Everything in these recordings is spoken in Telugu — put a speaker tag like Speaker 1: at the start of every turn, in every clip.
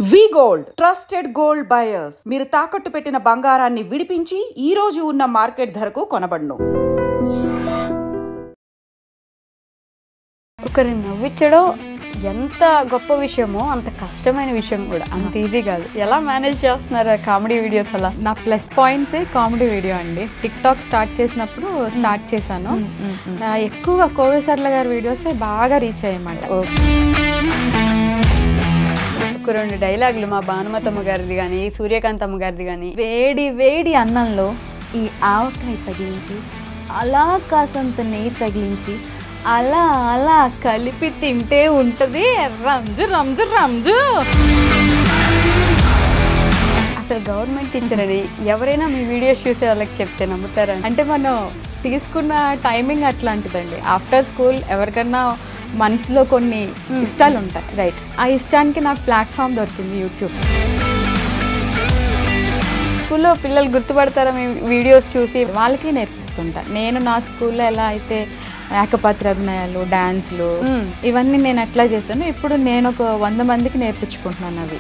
Speaker 1: వి గోల్డ్ ట్రస్టెడ్ గోల్డ్ బయర్స్. మీరు తాకట్టు పెట్టిన బంగారాన్ని విడిపించి ఈ రోజు ఉన్న మార్కెట్ ధరకు కొనబడును.
Speaker 2: ఒకరిని నవ్వించడం ఎంత గొప్ప విషయమో అంత కష్టమైన విషయం కూడా. అంత ఈజీ కాదు. ఎలా మేనేజ్ చేస్తున్నారు కామెడీ వీడియోస్? అలా
Speaker 3: నా ప్లస్ పాయింట్స్ కామెడీ వీడియో అండి. టిక్ టాక్ స్టార్ట్ చేసినప్పుడు స్టార్ట్ చేశాను. ఎక్కువగా కోవేసర్ల గారి వీడియోస్ బాగా రీచ్ అయ్యమాట.
Speaker 2: ఒక రెండు డైలాగులు మా భానుమతమ్మ గారిది కానీ సూర్యకాంతమ్మ గారిది కానీ.
Speaker 3: వేడి వేడి అన్నంలో ఈ ఆవకాయ తగిలించి అలా కాసంత నెయ్యి తగిలించి అలా అలా కలిపి తింటే ఉంటుంది రంజు రంజు రంజు.
Speaker 2: అసలు గవర్నమెంట్ టీచర్ అని ఎవరైనా మీ వీడియోస్ చూసే వాళ్ళకి చెప్తే నమ్ముతారా?
Speaker 3: అంటే మనం తీసుకున్న టైమింగ్ అట్లాంటిదండి. ఆఫ్టర్ స్కూల్ ఎవరికన్నా మనసులో కొన్ని ఇష్టాలు ఉంటాయి, రైట్? ఆ ఇష్టానికి నాకు ప్లాట్ఫామ్ దొరికింది యూట్యూబ్.
Speaker 2: స్కూల్లో పిల్లలు గుర్తుపడతారా మీ వీడియోస్ చూసి?
Speaker 3: వాళ్ళకి నేర్పిస్తుంటా. నేను నా స్కూల్లో ఎలా అయితే ఏకపాత్ర అభినయాలు, డాన్స్లు ఇవన్నీ నేను ఎట్లా చేశాను, ఇప్పుడు నేను ఒక 100 మందికి నేర్పించుకుంటున్నాను అవి.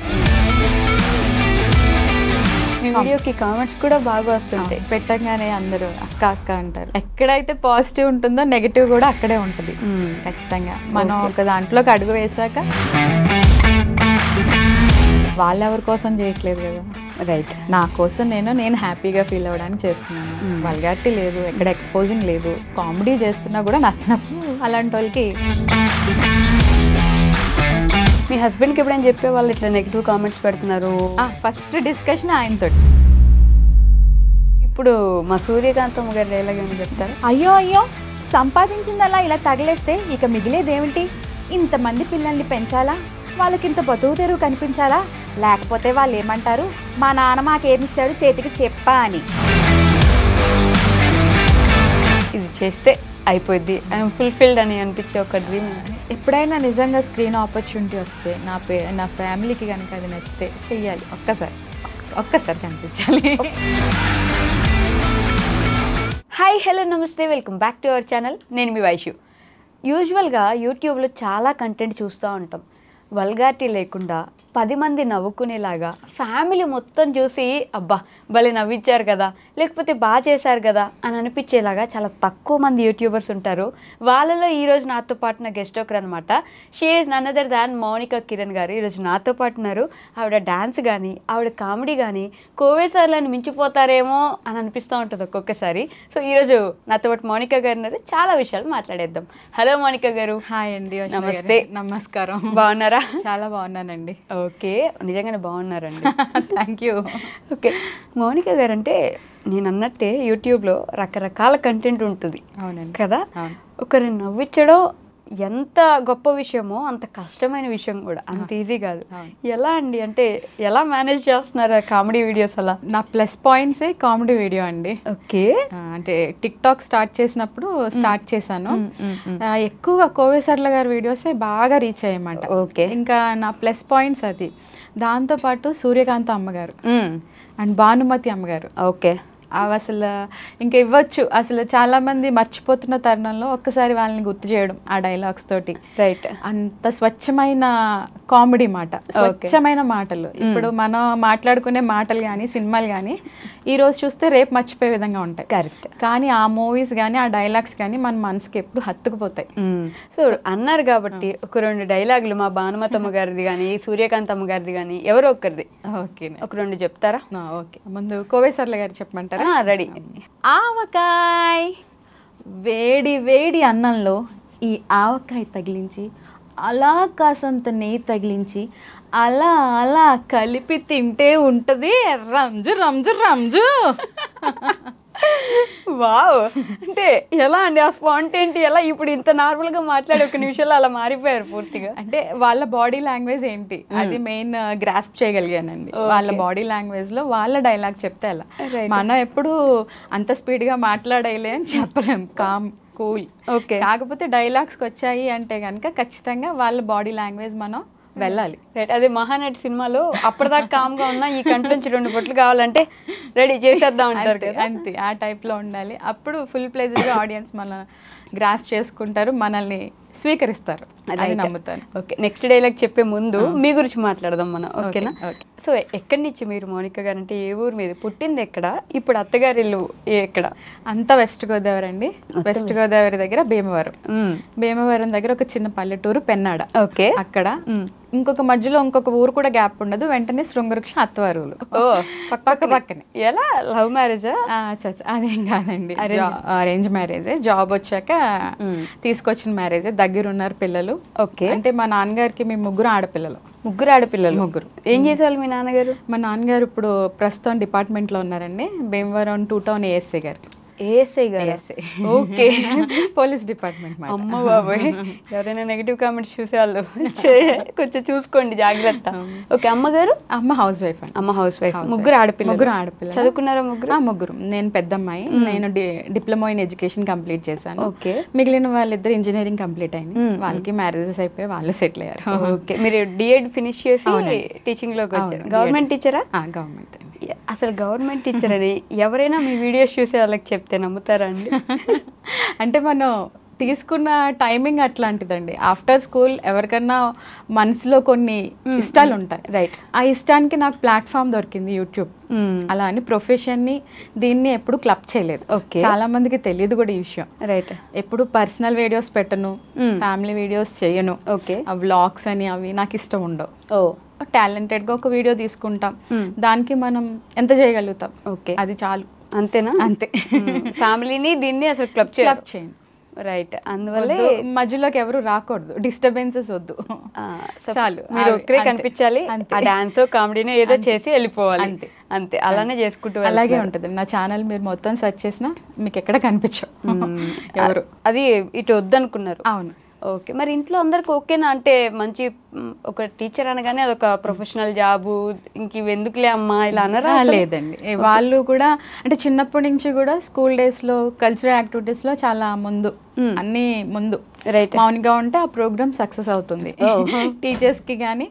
Speaker 2: మీ వీడియోకి కామెంట్స్ కూడా బాగా వస్తుంటాయి.
Speaker 3: పెట్టగానే అందరూ అక్క అక్క అంటారు. ఎక్కడైతే పాజిటివ్ ఉంటుందో నెగిటివ్ కూడా అక్కడే ఉంటుంది ఖచ్చితంగా. మనం ఒక దాంట్లోకి అడుగు వేసాక వాళ్ళెవరి కోసం చేయట్లేదు కదా, రైట్? నా కోసం నేను హ్యాపీగా ఫీల్ అవ్వడానికి చేస్తున్నాను. వల్గారిటీ లేదు, ఎక్కడ ఎక్స్పోజింగ్ లేదు. కామెడీ చేస్తున్నా కూడా నచ్చినప్పుడు అలాంటి వాళ్ళకి.
Speaker 2: మీ హస్బెండ్కి ఎప్పుడైనా చెప్పే వాళ్ళు ఇట్లా నెగిటివ్ కామెంట్స్ పెడుతున్నారు?
Speaker 3: ఫస్ట్ డిస్కషన్ ఆయనతో.
Speaker 2: ఇప్పుడు మా సూర్యకాంతమ్మ గారు ఎలాగేమో చెప్తారు.
Speaker 3: అయ్యో అయ్యో సంపాదించిందలా ఇలా తగిలేస్తే ఇక మిగిలేదేమిటి? ఇంతమంది పిల్లల్ని పెంచాలా, వాళ్ళకింత బతుకు తెరువు కనిపించాలా? లేకపోతే వాళ్ళు ఏమంటారు, మా నాన్న మాకేమిచ్చాడు చేతికి చెప్పా అని.
Speaker 2: ఇది చేస్తే అయిపోద్ది, ఐఎమ్ ఫుల్ఫిల్డ్ అని అనిపించే ఒక డ్రీమ్.
Speaker 3: ఎప్పుడైనా నిజంగా స్క్రీన్ ఆపర్చునిటీ వస్తే నా ఫ్యామిలీకి కనుక అది నచ్చితే చెయ్యాలి. ఒక్కసారి కనిపించాలి.
Speaker 2: హాయ్, హలో, నమస్తే, welcome back to our channel. నేను మీ వైషు. యూజువల్గా యూట్యూబ్లో చాలా కంటెంట్ చూస్తూ ఉంటాం. వల్గారిటీ లేకుండా 10 మంది నవ్వుకునేలాగా ఫ్యామిలీ మొత్తం చూసి అబ్బా భలే నవ్వించారు కదా, లేకపోతే బాగా చేశారు కదా అని అనిపించేలాగా చాలా తక్కువ మంది యూట్యూబర్స్ ఉంటారు. వాళ్ళలో ఈరోజు నాతో పాటు నా గెస్ట్ ఒకరు అనమాట. She is none other than Mounika Kiran garu ఈరోజు నాతో పాటు ఉన్నారు. ఆవిడ డాన్స్ కానీ ఆవిడ కామెడీ కానీ కోవేసార్లను మించిపోతారేమో అని అనిపిస్తూ ఉంటుంది ఒక్కొక్కసారి. సో ఈరోజు నాతో పాటు మౌనిక గారు ఉన్నారు. చాలా విషయాలు మాట్లాడేద్దాం. హలో మౌనిక గారు.
Speaker 3: హాయ్ అండి.
Speaker 2: నమస్తే.
Speaker 3: నమస్కారం.
Speaker 2: బాగున్నారా?
Speaker 3: చాలా బాగున్నానండి.
Speaker 2: ఓకే, నిజంగానే బాగున్నారండి.
Speaker 3: Thank you.
Speaker 2: Okay, Mounika garu అంటే నేను అన్నట్టే యూట్యూబ్లో రకరకాల కంటెంట్ ఉంటుంది.
Speaker 3: అవునండి
Speaker 2: కదా. ఒకరిని నవ్వించడం ఎంత గొప్ప విషయమో అంత కష్టమైన విషయం కూడా. అంత ఈజీ కాదు. ఎలా అండి, అంటే ఎలా మేనేజ్ చేస్తున్నారు కామెడీ వీడియోస్? అలా
Speaker 3: నా ప్లస్ పాయింట్స్ కామెడీ వీడియో అండి.
Speaker 2: ఓకే,
Speaker 3: అంటే టిక్ టాక్ స్టార్ట్ చేసినప్పుడు స్టార్ట్ చేశాను. ఎక్కువగా కోవేసర్ల గారి వీడియోస్ బాగా రీచ్ అయ్యమాట.
Speaker 2: ఓకే,
Speaker 3: ఇంకా నా ప్లస్ పాయింట్స్ అది. దాంతోపాటు సూర్యకాంత అమ్మగారు అండ్ భానుమతి అమ్మగారు.
Speaker 2: ఓకే,
Speaker 3: అవి అసలు ఇంకా ఇవ్వచ్చు. అసలు చాలా మంది మర్చిపోతున్న తరుణంలో ఒక్కసారి వాళ్ళని గుర్తు చేయడం ఆ డైలాగ్స్ తోటి,
Speaker 2: రైట్?
Speaker 3: అంత స్వచ్ఛమైన కామెడీ మాట, స్వచ్ఛమైన మాటలు. ఇప్పుడు మనం మాట్లాడుకునే మాటలు కానీ సినిమాలు కానీ ఈ రోజు చూస్తే రేపు మర్చిపోయే విధంగా ఉంటాయి.
Speaker 2: కరెక్ట్.
Speaker 3: కానీ ఆ మూవీస్ కానీ ఆ డైలాగ్స్ కానీ మన మనసుకి ఎప్పుడు హత్తుకుపోతాయి.
Speaker 2: సో అన్నారు కాబట్టి ఒక రెండు డైలాగులు మా భానుమతమ్మ గారిది కానీ సూర్యకాంతమ్మ గారిది కానీ ఎవరో ఒకరిది
Speaker 3: ఓకే,
Speaker 2: ఒక రెండు చెప్తారా?
Speaker 3: ఓకే, ముందు కోవేసర్ల గారు చెప్పమంటారా?
Speaker 2: రెడీ.
Speaker 3: ఆవకాయ వేడి వేడి అన్నంలో ఈ ఆవకాయ తగిలించి అలా కాసంత నెయ్యి తగిలించి అలా అలా కలిపి తింటే ఉంటుంది రంజు రంజు రంజు.
Speaker 2: వావ్, అంటే ఎలా అండి ఆ స్పాంటేనిటీ? ఎలా ఇప్పుడు ఇంత నార్మల్గా మాట్లాడే ఒక నిమిషంలో అలా మారిపోయారు పూర్తిగా?
Speaker 3: అంటే వాళ్ళ బాడీ లాంగ్వేజ్ ఏంటి అది మెయిన్ గ్రాస్ప్ చేయగలిగానండి. వాళ్ళ బాడీ లాంగ్వేజ్ లో వాళ్ళ డైలాగ్ చెప్తే అలా. మనం ఎప్పుడు అంత స్పీడ్గా మాట్లాడేయలే అని చెప్పలేం. Com cool.
Speaker 2: ఓకే,
Speaker 3: కాకపోతే డైలాగ్స్కి వచ్చాయి అంటే కనుక ఖచ్చితంగా వాళ్ళ బాడీ లాంగ్వేజ్ మనం వెళ్ళాలి.
Speaker 2: రైట్. అదే మహానటి సినిమాలో అప్పటిదాకా కామ్గా ఉన్నా ఈ కంటి నుంచి 2 బొట్లు కావాలంటే రెడీ చేసేద్దాం అంటారు కదా,
Speaker 3: అంతే. ఆ టైప్లో ఉండాలి. అప్పుడు ఫుల్ ప్లేజ్గా ఆడియన్స్ మన గ్రాస్ప్ చేసుకుంటారు, మనల్ని స్వీకరిస్తారు, అది నమ్ముతాను.
Speaker 2: ఓకే, నెక్స్ట్ డైలాగ్ చెప్పే ముందు మీ గురించి మాట్లాడదాం మనం, ఓకేనా? సో ఎక్కడి నుంచి మీరు మౌనిక గారు, అంటే ఏ ఊరు మీద, పుట్టింది ఎక్కడ, ఇప్పుడు అత్తగారి ఇల్లు ఎక్కడ?
Speaker 3: అంతా వెస్ట్ గోదావరి అండి. వెస్ట్ గోదావరి దగ్గర భీమవరం. భీమవరం దగ్గర ఒక చిన్న పల్లెటూరు పెన్నాడ. ఓకే, అక్కడ ఇంకొక మధ్యలో ఇంకొక ఊరు కూడా గ్యాప్ ఉండదు, వెంటనే శృంగవృక్షం అత్తవారులు పక్క పక్కనే.
Speaker 2: ఎలా, లవ్ మ్యారేజా?
Speaker 3: అదేం కాదండి, అరేంజ్ మ్యారేజే. జాబ్ వచ్చాక తీసుకొచ్చిన మ్యారేజే. దగ్గర ఉన్నారు పిల్లలు. ఓకే, అంటే మా నాన్నగారికి మేము ముగ్గురు ఆడపిల్లలు.
Speaker 2: ముగ్గురు ఏం చేసేవాళ్ళు మీ నాన్నగారు?
Speaker 3: మా నాన్నగారు ఇప్పుడు ప్రస్తుతం డిపార్ట్మెంట్లో ఉన్నారండి, భీమవరం 2 టౌన్ ఏఎస్ఐ గారు.
Speaker 2: ఏఎస్ఐ గారు?
Speaker 3: Okay, police department.
Speaker 2: అమ్మ బాబోయ్, ఎవరైనా నెగిటివ్ కామెంట్స్ చూసేవాళ్ళు కొంచెం చూసుకోండి, జాగ్రత్త. ఓకే, అమ్మగారు?
Speaker 3: అమ్మ హౌస్ వైఫ్ అండి.
Speaker 2: అమ్మ హౌస్ వైఫ్. ముగ్గురు ఆడపిల్లలు.
Speaker 3: చదువుకున్నారా ముగ్గురు? ముగ్గురు. నేను పెద్దమ్మాయి. నేను డిప్లొమా ఇన్ ఎడ్యుకేషన్ కంప్లీట్ చేశాను. ఓకే, మిగిలిన వాళ్ళిద్దరు ఇంజనీరింగ్ కంప్లీట్ అయింది. వాళ్ళకి మ్యారేజెస్ అయిపోయి వాళ్ళు సెటిల్ అయ్యారు.
Speaker 2: ఓకే, మీరు డిఎడ్ ఫినిష్ చేసి టీచింగ్ లోకి వచ్చారు. గవర్నమెంట్ టీచరా?
Speaker 3: గవర్నమెంట్.
Speaker 2: అసలు గవర్నమెంట్ టీచర్ అని ఎవరైనా మీ వీడియోస్ చూసే వాళ్ళకి చెప్తే నమ్ముతారా అండి?
Speaker 3: అంటే మనం తీసుకున్న టైమింగ్ అట్లాంటిదండి. ఆఫ్టర్ స్కూల్ ఎవరికన్నా మనసులో కొన్ని ఇష్టాలు ఉంటాయి, రైట్? ఆ ఇష్టానికి నాకు ప్లాట్ఫామ్ దొరికింది యూట్యూబ్. అలా అని ప్రొఫెషన్ని దీన్ని ఎప్పుడు క్లబ్ చేయలేదు. చాలా మందికి తెలియదు కూడా ఈ విషయం, రైట్? ఎప్పుడు పర్సనల్ వీడియోస్ పెట్టను, ఫ్యామిలీ వీడియోస్ చేయను. ఓకే, ఆ వ్లాగ్స్ అని అవి నాకు ఇష్టం ఉండవు. టాలెంటెడ్గా ఒక వీడియో తీసుకుంటాం, దానికి మనం ఎంత చేయగలుగుతాం, ఓకే, అది చాలు.
Speaker 2: అంతేనా?
Speaker 3: అంతే.
Speaker 2: ఫ్యామిలీని దీన్ని అసలు క్లబ్ చేయండి, రైట్? అందువల్ల
Speaker 3: మధ్యలోకి ఎవరు రాకూడదు, డిస్టర్బెన్సెస్ వద్దు, చాలు.
Speaker 2: మీరు ఒక్కరే కనిపించాలి, ఆ డాన్స్ కామెడీనో ఏదో చేసి వెళ్ళిపోవాలి, అంతే. అంతే, అలానే చేసుకుంటూ
Speaker 3: అలాగే ఉంటుంది. నా ఛానల్ మీరు మొత్తం సెర్చ్ చేసినా మీకు ఎక్కడ కనిపించవు ఎవరు.
Speaker 2: అది ఇటు వద్దనుకున్నారు?
Speaker 3: అవును.
Speaker 2: ఓకే, మరి ఇంట్లో అందరికి ఓకేనా? అంటే మంచి ఒక టీచర్ అనగానే అదొక ప్రొఫెషనల్ జాబు, ఇంక ఇవి ఎందుకులే అమ్మా ఇలా అనరా?
Speaker 3: లేదండి, వాళ్ళు కూడా అంటే చిన్నప్పటి నుంచి కూడా స్కూల్ డేస్లో కల్చరల్ యాక్టివిటీస్లో చాలా ముందు, అన్నీ ముందు. రైట్, మౌనిగా ఉంటే ఆ ప్రోగ్రామ్ సక్సెస్ అవుతుంది. టీచర్స్కి కానీ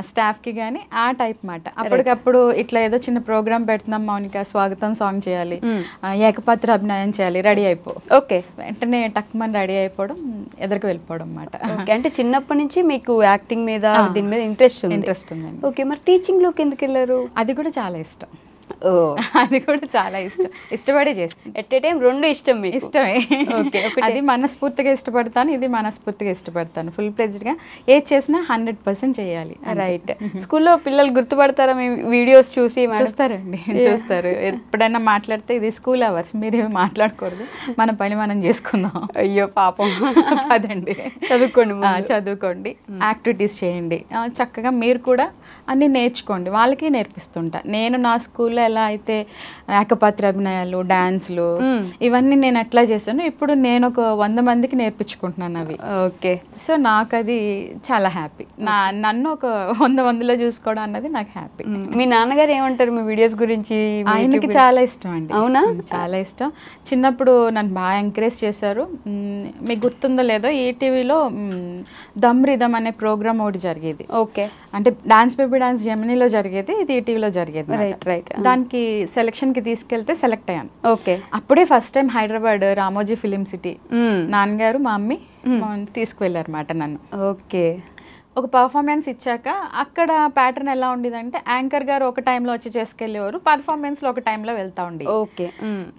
Speaker 3: స్టాఫ్కి కానీ ఆ టైప్ మాట. అప్పటికప్పుడు ఇట్లా ఏదో చిన్న ప్రోగ్రామ్ పెడుతున్నాం, మౌనిక స్వాగతం సాంగ్ చేయాలి, ఏకపాత్ర అభినయం చేయాలి, రెడీ అయిపో. ఓకే, వెంటనే టక్మని రెడీ అయిపోవడం, ఎదురుకు వెళ్ళిపోవడం అన్నమాట.
Speaker 2: అంటే చిన్నప్పటి నుంచి మీకు యాక్టింగ్ మీద, దీని మీద ఇంట్రెస్ట్ ఉందండి. ఓకే, మరి టీచింగ్ లోకి ఎందుకు వెళ్ళారు?
Speaker 3: అది కూడా చాలా ఇష్టం. అది కూడా చాలా ఇష్టం, ఇష్టపడే చేస్తాను.
Speaker 2: ఎట్ ఏ టైం రెండు ఇష్టం?
Speaker 3: ఇష్టమే. అది మనస్ఫూర్తిగా ఇష్టపడతాను, ఇది మనస్ఫూర్తిగా ఇష్టపడతాను. ఫుల్ ఫ్లెడ్జ్డ్గా ఏది చేసినా 100% చేయాలి.
Speaker 2: రైట్. స్కూల్లో పిల్లలు గుర్తుపడతారా మీ వీడియోస్ చూసి?
Speaker 3: చూస్తారండి, చూస్తారు. ఎప్పుడైనా మాట్లాడితే ఇది స్కూల్ అవర్స్, మీరేమి మాట్లాడకూడదు, మన పని మనం చేసుకుందాం.
Speaker 2: అయ్యో పాపం,
Speaker 3: అదండి. చదువుకోండి, యాక్టివిటీస్ చేయండి, చక్కగా మీరు కూడా అన్నీ నేర్చుకోండి. వాళ్ళకి నేర్పిస్తుంటా. నేను నా స్కూల్లో ఎలా అయితే ఏకపాత్ర అభినయాలు, డాన్స్లు ఇవన్నీ నేను ఎట్లా చేశాను, ఇప్పుడు నేను ఒక 100 మందికి నేర్పించుకుంటున్నాను అవి. ఓకే, సో నాకు అది చాలా హ్యాపీ. నన్ను ఒక 100 మందిలో చూసుకోవడం అన్నది నాకు హ్యాపీ.
Speaker 2: మీ నాన్నగారు ఏమంటారు మీ వీడియోస్ గురించి?
Speaker 3: ఆయనకి చాలా ఇష్టం అండి.
Speaker 2: అవునా?
Speaker 3: చాలా ఇష్టం. చిన్నప్పుడు నన్ను బాగా ఎంకరేజ్ చేశారు. మీకు గుర్తుందో లేదో, ఈటీవీలో దమ్ రిథమ్ అనే ప్రోగ్రామ్ ఒకటి జరిగేది.
Speaker 2: ఓకే,
Speaker 3: అంటే డాన్స్ బేబీ డాన్స్ జెమినీలో జరిగేది, ఇది ఈటీవీలో జరిగేది.
Speaker 2: రైట్.
Speaker 3: దానికి సెలక్షన్ కి తీసుకెళ్తే సెలెక్ట్ అయ్యాను.
Speaker 2: ఓకే, అప్పుడే
Speaker 3: first time Hyderabad Ramoji film city నాన్నగారు మా మమ్మీ తీసుకువెళ్ళారు మాట నన్ను.
Speaker 2: ఓకే,
Speaker 3: ఒక పర్ఫార్మెన్స్ ఇచ్చాక అక్కడ ప్యాటర్న్ ఎలా ఉండేదంటే యాంకర్ గారు ఒక టైంలో వచ్చి చేసుకెళ్ళేవారు, పర్ఫార్మెన్స్లో ఒక టైంలో వెళ్తా ఉండి. ఓకే,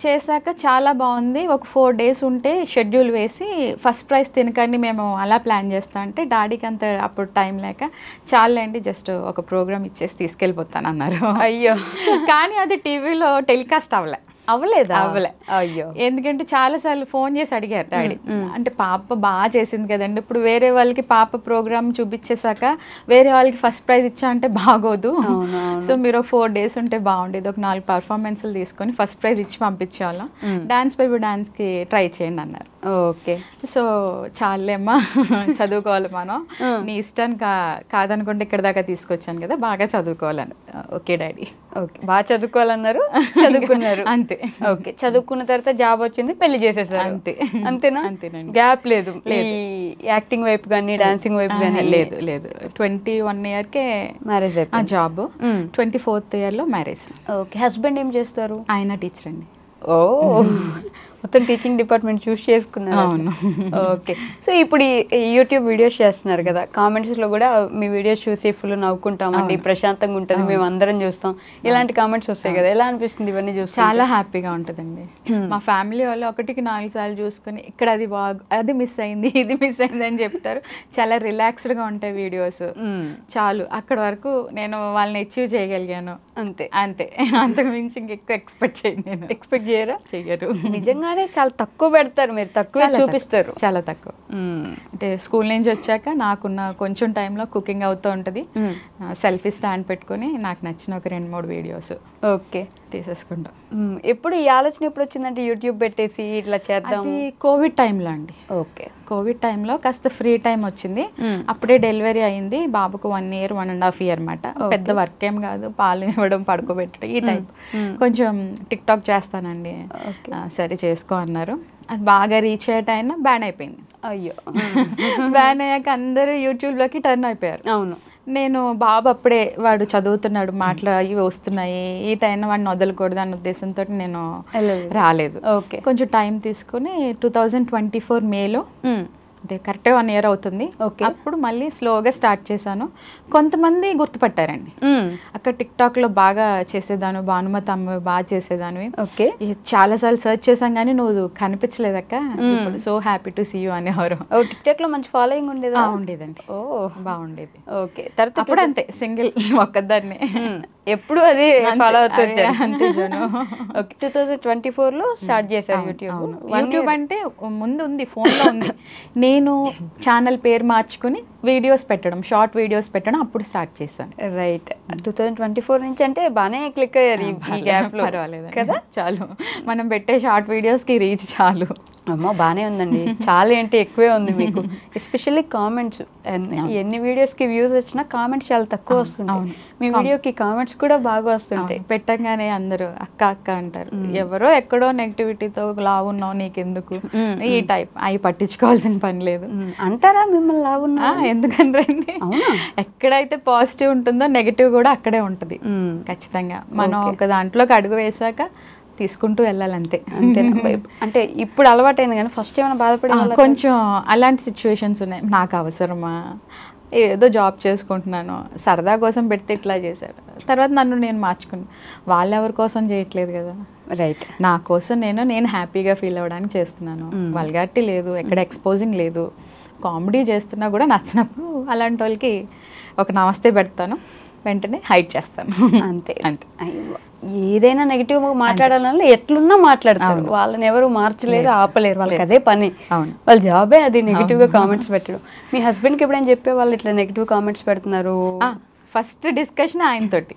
Speaker 3: చేశాక చాలా బాగుంది. ఒక 4 days ఉంటే షెడ్యూల్ వేసి ఫస్ట్ ప్రైజ్ తినకని మేము అలా ప్లాన్ చేస్తా అంటే డాడీకి అంత అప్పుడు టైం లేక చాలండి జస్ట్ ఒక ప్రోగ్రామ్ ఇచ్చేసి తీసుకెళ్ళిపోతాను అన్నారు.
Speaker 2: అయ్యో,
Speaker 3: కానీ అది టీవీలో టెలికాస్ట్ అవ్వలే.
Speaker 2: అయ్యో,
Speaker 3: ఎందుకంటే చాలా సార్లు ఫోన్ చేసి అడిగారు డాడీ, అంటే పాప బాగా చేసింది కదండి, ఇప్పుడు వేరే వాళ్ళకి పాప ప్రోగ్రామ్ చూపించేశాక వేరే వాళ్ళకి ఫస్ట్ ప్రైజ్ ఇచ్చా అంటే బాగోదు, సో మీరు 4 days ఉంటే బాగుండేది, ఒక 4 performances తీసుకొని ఫస్ట్ ప్రైజ్ ఇచ్చి పంపించేవాళ్ళం, డాన్స్ బేబీ డాన్స్ కి ట్రై చేయండి అన్నారు.
Speaker 2: ఓకే,
Speaker 3: సో చాలేమ్మా చదువుకోవాలి మనం, నీ ఇష్టాన్ని కాదనుకుంటే ఇక్కడ దాకా తీసుకొచ్చాను కదా, బాగా చదువుకోవాలని. Okay daddy.
Speaker 2: ఓకే, బాగా చదువుకోవాలన్నారు, చదువుకున్నారు.
Speaker 3: అంతే.
Speaker 2: ఓకే, చదువుకున్న తర్వాత జాబ్ వచ్చింది, పెళ్లి చేసేసారు. అంతేనా?
Speaker 3: అంతేనండి.
Speaker 2: గ్యాప్ లేదు యాక్టింగ్ వైపు కానీ డాన్సింగ్ వైపు కానీ?
Speaker 3: లేదు 21 yearకే
Speaker 2: మ్యారేజ్ అయిపోయింది.
Speaker 3: జాబ్ 24th year లో మ్యారేజ్.
Speaker 2: ఓకే, హస్బెండ్ ఏం చేస్తారు?
Speaker 3: ఆయన టీచర్ అండి.
Speaker 2: ఓ మొత్తం టీచింగ్ డిపార్ట్మెంట్ చూస్ చేసుకున్నారు.
Speaker 3: అవును.
Speaker 2: ఓకే. సో ఇప్పుడు ఈ యూట్యూబ్ వీడియోస్ చేస్తున్నారు కదా, కామెంట్స్లో కూడా మీ వీడియోస్ చూసి ఫుల్ నవ్వుకుంటామండి, ప్రశాంతంగా ఉంటుంది, మేము అందరం చూస్తాం, ఇలాంటి కామెంట్స్ వస్తాయి కదా, ఎలా అనిపిస్తుంది ఇవన్నీ చూస్తే?
Speaker 3: చాలా హ్యాపీగా ఉంటుందండి. మా ఫ్యామిలీ వాళ్ళు 1కి 4 సార్లు చూసుకొని ఇక్కడ అది మిస్ అయింది, ఇది మిస్ అయింది అని చెప్తారు. చాలా రిలాక్స్డ్గా ఉంటాయి వీడియోస్. చాలు అక్కడ వరకు నేను వాళ్ళని అచీవ్ చేయగలిగాను.
Speaker 2: అంతే
Speaker 3: అంతే, అంతకు మించి ఇంకెక్కువ ఎక్స్పెక్ట్ చేయను. నేను
Speaker 2: ఎక్స్పెక్ట్ చేయరా?
Speaker 3: చెయ్యరు.
Speaker 2: నిజంగానే చాలా తక్కువ పెడతారు మీరు, తక్కువ చూపిస్తారు.
Speaker 3: చాలా తక్కువ. అంటే స్కూల్ నుంచి వచ్చాక నాకున్న కొంచెం టైంలో కుకింగ్ అవుతూ ఉంటుంది. సెల్ఫీ స్టాండ్ పెట్టుకొని నాకు నచ్చిన ఒక 2-3 వీడియోస్
Speaker 2: ఓకే
Speaker 3: తీసేసుకుంటాం.
Speaker 2: ఎప్పుడు ఈ ఆలోచన ఎప్పుడు వచ్చిందంటే యూట్యూబ్ పెట్టేసి ఇట్లా చేద్దాం?
Speaker 3: అది కోవిడ్ టైంలో అండి.
Speaker 2: ఓకే.
Speaker 3: కోవిడ్ టైంలో కాస్త ఫ్రీ టైం వచ్చింది. అప్పుడే డెలివరీ అయింది బాబుకు 1 year 1.5 year అనమాట. పెద్ద వర్క్ ఏం కాదు, పాలు ఇవ్వడం, పడుకోబెట్టడం, ఈ టైప్. కొంచెం టిక్ టాక్ చేస్తానండి, సరే చేసుకో అన్నారు. అది బాగా రీచ్ అయ్యేట అయినా బ్యాన్ అయిపోయింది.
Speaker 2: అయ్యో.
Speaker 3: బ్యాన్ అయ్యాక అందరూ యూట్యూబ్లోకి టర్న్ అయిపోయారు.
Speaker 2: అవును.
Speaker 3: నేను బాబు అప్పుడే వాడు చదువుతున్నాడు, మాటలు ఇవి వస్తున్నాయి, ఈ టైం వాడిని వదలకూడదు అన్న ఉద్దేశంతో నేను రాలేదు.
Speaker 2: ఓకే.
Speaker 3: కొంచెం టైం తీసుకుని 2024 మేలో, అంటే కరెక్ట్గా 1 year అవుతుంది.
Speaker 2: ఓకే.
Speaker 3: అప్పుడు మళ్ళీ స్లోగా స్టార్ట్ చేశాను. కొంతమంది గుర్తుపట్టారండి. అక్కడ టిక్ టాక్లో బాగా చేసేదాను, భానుమతి అమ్మ బాగా చేసేదానివి.
Speaker 2: ఓకే.
Speaker 3: చాలాసార్లు సర్చ్ చేసాం కానీ నువ్వు కనిపించలేదక్క, so happy to see you అనేవారు.
Speaker 2: టిక్ టాక్ లో మంచి ఫాలోయింగ్ ఉండేదా?
Speaker 3: ఉండేదండి. ఓ బాగుండేది.
Speaker 2: ఓకే. తర్వాత
Speaker 3: అప్పుడు అంతే, సింగిల్ ఒక్కదాన్ని,
Speaker 2: ఎప్పుడు అది ఫాలో అవుతూ వచ్చారు.
Speaker 3: అంతే జోను.
Speaker 2: ఓకే. 2024లో స్టార్ట్ చేశారు యూట్యూబ్.
Speaker 3: యూట్యూబ్ అంటే ముందు ఉంది, ఫోన్లో ఉంది. నేను ఛానల్ పేరు మార్చుకుని వీడియోస్ పెట్టడం, షార్ట్ వీడియోస్ పెట్టడం అప్పుడు స్టార్ట్ చేశాను.
Speaker 2: రైట్. 2024 నుంచి అంటే బాగానే క్లిక్ అయ్యారు ఈ గ్యాప్లో.
Speaker 3: పర్వాలేదు
Speaker 2: కదా,
Speaker 3: చాలు మనం పెట్టే షార్ట్ వీడియోస్కి రీచ్ చాలు.
Speaker 2: అమ్మో బాగానే ఉందండి, చాలా ఏంటి ఎక్కువే ఉంది మీకు. ఎస్పెషల్లీ కామెంట్స్, ఎన్ని వీడియోస్కి వ్యూస్ వచ్చినా కామెంట్స్ చాలా తక్కువ వస్తుంటాయి. మీ వీడియోకి కామెంట్స్ కూడా బాగా వస్తుంటాయి.
Speaker 3: పెట్టంగానే అందరూ అక్క అక్క అంటారు. ఎవరో ఎక్కడో నెగిటివిటీతో లావున్నావు నీకెందుకు, ఈ టైప్, అవి పట్టించుకోవాల్సిన పని లేదు
Speaker 2: అంటారా మిమ్మల్ని లావున్నా?
Speaker 3: ఎందుకంటే ఎక్కడైతే పాజిటివ్ ఉంటుందో నెగిటివ్ కూడా అక్కడే ఉంటుంది ఖచ్చితంగా. మనం ఒక దాంట్లోకి అడుగు వేసాక తీసుకుంటూ వెళ్ళాలంతే.
Speaker 2: అంటే ఇప్పుడు అలవాటైంది కానీ ఫస్ట్ ఏమైనా బాధపడే
Speaker 3: కొంచెం అలాంటి సిచ్యువేషన్స్ ఉన్నాయి. నాకు అవసరమా, ఏదో జాబ్ చేసుకుంటున్నాను, సరదా కోసం పెడితే ఇట్లా చేశారు. తర్వాత నన్ను నేను మార్చుకున్నాను. వాళ్ళు ఎవరి కోసం చేయట్లేదు కదా,
Speaker 2: రైట్,
Speaker 3: నా కోసం నేను హ్యాపీగా ఫీల్ అవ్వడానికి చేస్తున్నాను. వల్గారిటీ లేదు, ఎక్కడ ఎక్స్పోజింగ్ లేదు, కామెడీ చేస్తున్నా కూడా నచ్చినప్పుడు అలాంటి వాళ్ళకి ఒక నమస్తే పెడతాను, వెంటనే హైడ్ చేస్తాను.
Speaker 2: అంతే అంతే. ఏదైనా నెగిటివ్ మాట్లాడాలని ఎట్లున్నా మాట్లాడతారు, వాళ్ళని ఎవరు మార్చలేరు, ఆపలేరు, వాళ్ళకి అదే పని, వాళ్ళ జాబే అది నెగిటివ్ గా కామెంట్స్ పెట్టడం. మీ హస్బెండ్కి ఎప్పుడైనా చెప్పే వాళ్ళు ఇట్లా నెగిటివ్ కామెంట్స్ పెడుతున్నారు?
Speaker 3: ఫస్ట్ డిస్కషన్ ఆయనతోటి,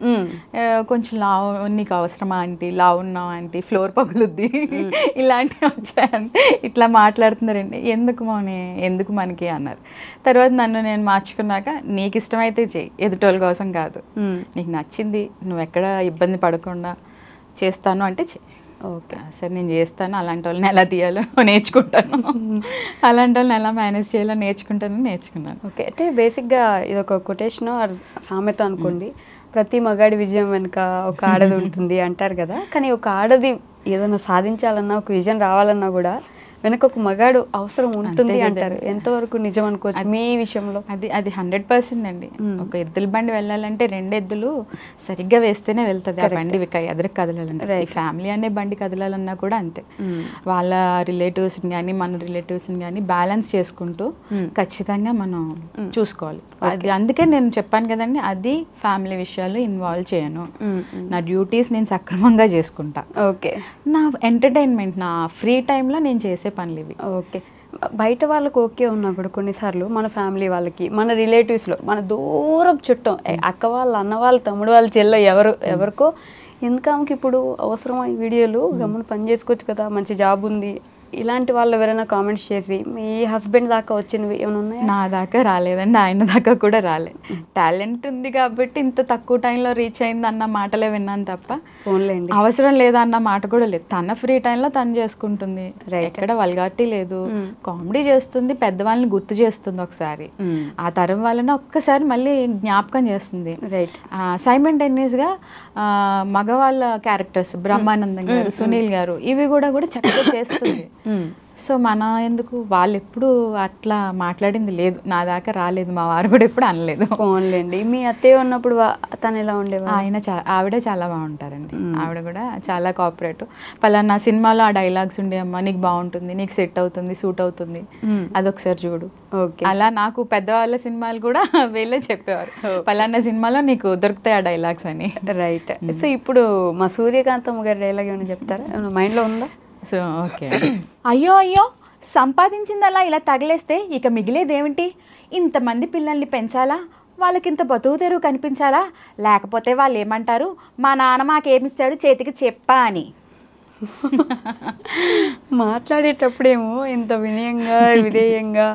Speaker 3: కొంచెం లావు నీకు అవసరమా ఆంటీ, లావు ఉన్నావు ఆంటీ, ఫ్లోర్ పగులుద్ది, ఇలాంటివి వచ్చాయంటే ఇట్లా మాట్లాడుతున్నారండి. ఎందుకు మనకి అన్నారు. తర్వాత నన్ను నేను మార్చుకున్నాక, నీకు ఇష్టమైతే చెయ్యి, ఎదుటోళ్ళ కోసం కాదు, నీకు నచ్చింది, నువ్వు ఎక్కడ ఇబ్బంది పడకుండా చేస్తాను అంటే చెయ్యి. ఓకే సరే నేను చేస్తాను, అలాంటి వాళ్ళని ఎలా తీయాలో నేర్చుకుంటాను, అలాంటి వాళ్ళని ఎలా మేనేజ్ చేయాలో నేర్చుకున్నాను.
Speaker 2: ఓకే. అంటే బేసిక్గా ఇది ఒక కొటేషన్ సామెత అనుకోండి, ప్రతి మగాడి విజయం వెనుక ఒక ఆడది ఉంటుంది అంటారు కదా. కానీ ఒక ఆడది ఏదైనా సాధించాలన్నా, ఒక విజన్ రావాలన్నా కూడా వెనక ఒక మగాడు అవసరం ఉంటుంది అంటారు. ఎంతవరకు నిజం అనుకోవచ్చు మీ విషయంలో?
Speaker 3: అది 100% అండి. ఒక ఎద్దుల బండి వెళ్ళాలంటే 2 ఎద్దులు సరిగ్గా వేస్తేనే వెళ్తుంది ఆ బండి ఎదురు కదలాలంటే. ఫ్యామిలీ అనే బండి కదలాలన్నా కూడా అంతే. వాళ్ళ రిలేటివ్స్ని కానీ మన రిలేటివ్స్ని కానీ బ్యాలెన్స్ చేసుకుంటూ ఖచ్చితంగా మనం చూసుకోవాలి. అది అందుకే నేను చెప్పాను కదండి, అది ఫ్యామిలీ విషయాలు ఇన్వాల్వ్ చేయను. నా డ్యూటీస్ నేను సక్రమంగా చేసుకుంటా.
Speaker 2: ఓకే.
Speaker 3: నా ఎంటర్టైన్మెంట్, నా ఫ్రీ టైంలో నేను చేసే పనులు ఇవి.
Speaker 2: ఓకే. బయట వాళ్ళకి ఓకే ఉన్నా కూడా కొన్నిసార్లు మన ఫ్యామిలీ వాళ్ళకి, మన రిలేటివ్స్లో, మన దూరం చుట్టం, అక్క వాళ్ళు, అన్న వాళ్ళు, తమ్ముడు వాళ్ళు, చెల్ల ఎవరికో ఎందుకు ఆమెకి ఇప్పుడు అవసరమా ఈ వీడియోలు, గమ్మున పని చేసుకోవచ్చు కదా, మంచి జాబ్ ఉంది, ఇలాంటి వాళ్ళు ఎవరైనా కామెంట్స్ చేసి మీ హస్బెండ్ దాకా వచ్చినవి ఏమైనా ఉన్నాయా?
Speaker 3: నా దాకా రాలేదండి, ఆయన దాకా కూడా రాలేదు. టాలెంట్ ఉంది కాబట్టి ఇంత తక్కువ టైంలో రీచ్ అయింది అన్న మాటలే విన్నాను తప్ప
Speaker 2: ఫోన్లేండి
Speaker 3: అవసరం లేదా అన్న మాట కూడా లేదు. తన ఫ్రీ టైంలో తను చేసుకుంటుంది, ఎక్కడ వల్గారిటీ లేదు, కామెడీ చేస్తుంది, పెద్దవాళ్ళని గుర్తు చేస్తుంది ఒకసారి, ఆ తరం వాళ్ళని ఒక్కసారి మళ్ళీ జ్ఞాపకం చేస్తుంది.
Speaker 2: రైట్.
Speaker 3: సైమల్టేనియస్ గా మగవాళ్ళ క్యారెక్టర్స్ బ్రహ్మానందం గారు, సునీల్ గారు ఇవి కూడా చక్కగా చేస్తుంది. సో మన ఎందుకు, వాళ్ళు ఎప్పుడు అట్లా మాట్లాడింది లేదు, నా దాకా రాలేదు, మా వారు కూడా ఎప్పుడు అనలేదు.
Speaker 2: ఫోన్లేండి. మీ అత్తయ్య ఉన్నప్పుడు తను ఎలా ఉండేవారు?
Speaker 3: ఆవిడ చాలా బాగుంటారండి, ఆవిడ కూడా చాలా కోఆపరేటివ్. పలానా సినిమాలో ఆ డైలాగ్స్ ఉండే, అమ్మ నీకు బాగుంటుంది, నీకు సెట్ అవుతుంది, సూట్ అవుతుంది, అదొకసారి చూడు.
Speaker 2: ఓకే.
Speaker 3: అలా నాకు పెద్దవాళ్ళ సినిమాలు కూడా వీళ్ళే చెప్పేవారు, పలానా సినిమాలో నీకు దొరుకుతాయి ఆ డైలాగ్స్ అని.
Speaker 2: రైట్. సో ఇప్పుడు మా సూర్యకాంతమ్మ గారి డైలాగ్ ఏమైనా చెప్తారా? ఏమైనా మైండ్లో ఉందా?
Speaker 3: So okay. అయ్యో అయ్యో సంపాదించిందలా ఇలా తగిలేస్తే ఇక మిగిలేదేమిటి? ఇంతమంది పిల్లల్ని పెంచాలా, వాళ్ళకింత బతుకు తెరువు కనిపించాలా, లేకపోతే వాళ్ళు ఏమంటారు, మా నాన్న మాకేమిచ్చాడు చేతికి చెప్పా అని.
Speaker 2: మాట్లాడేటప్పుడేమో ఇంత వినయంగా విధేయంగా,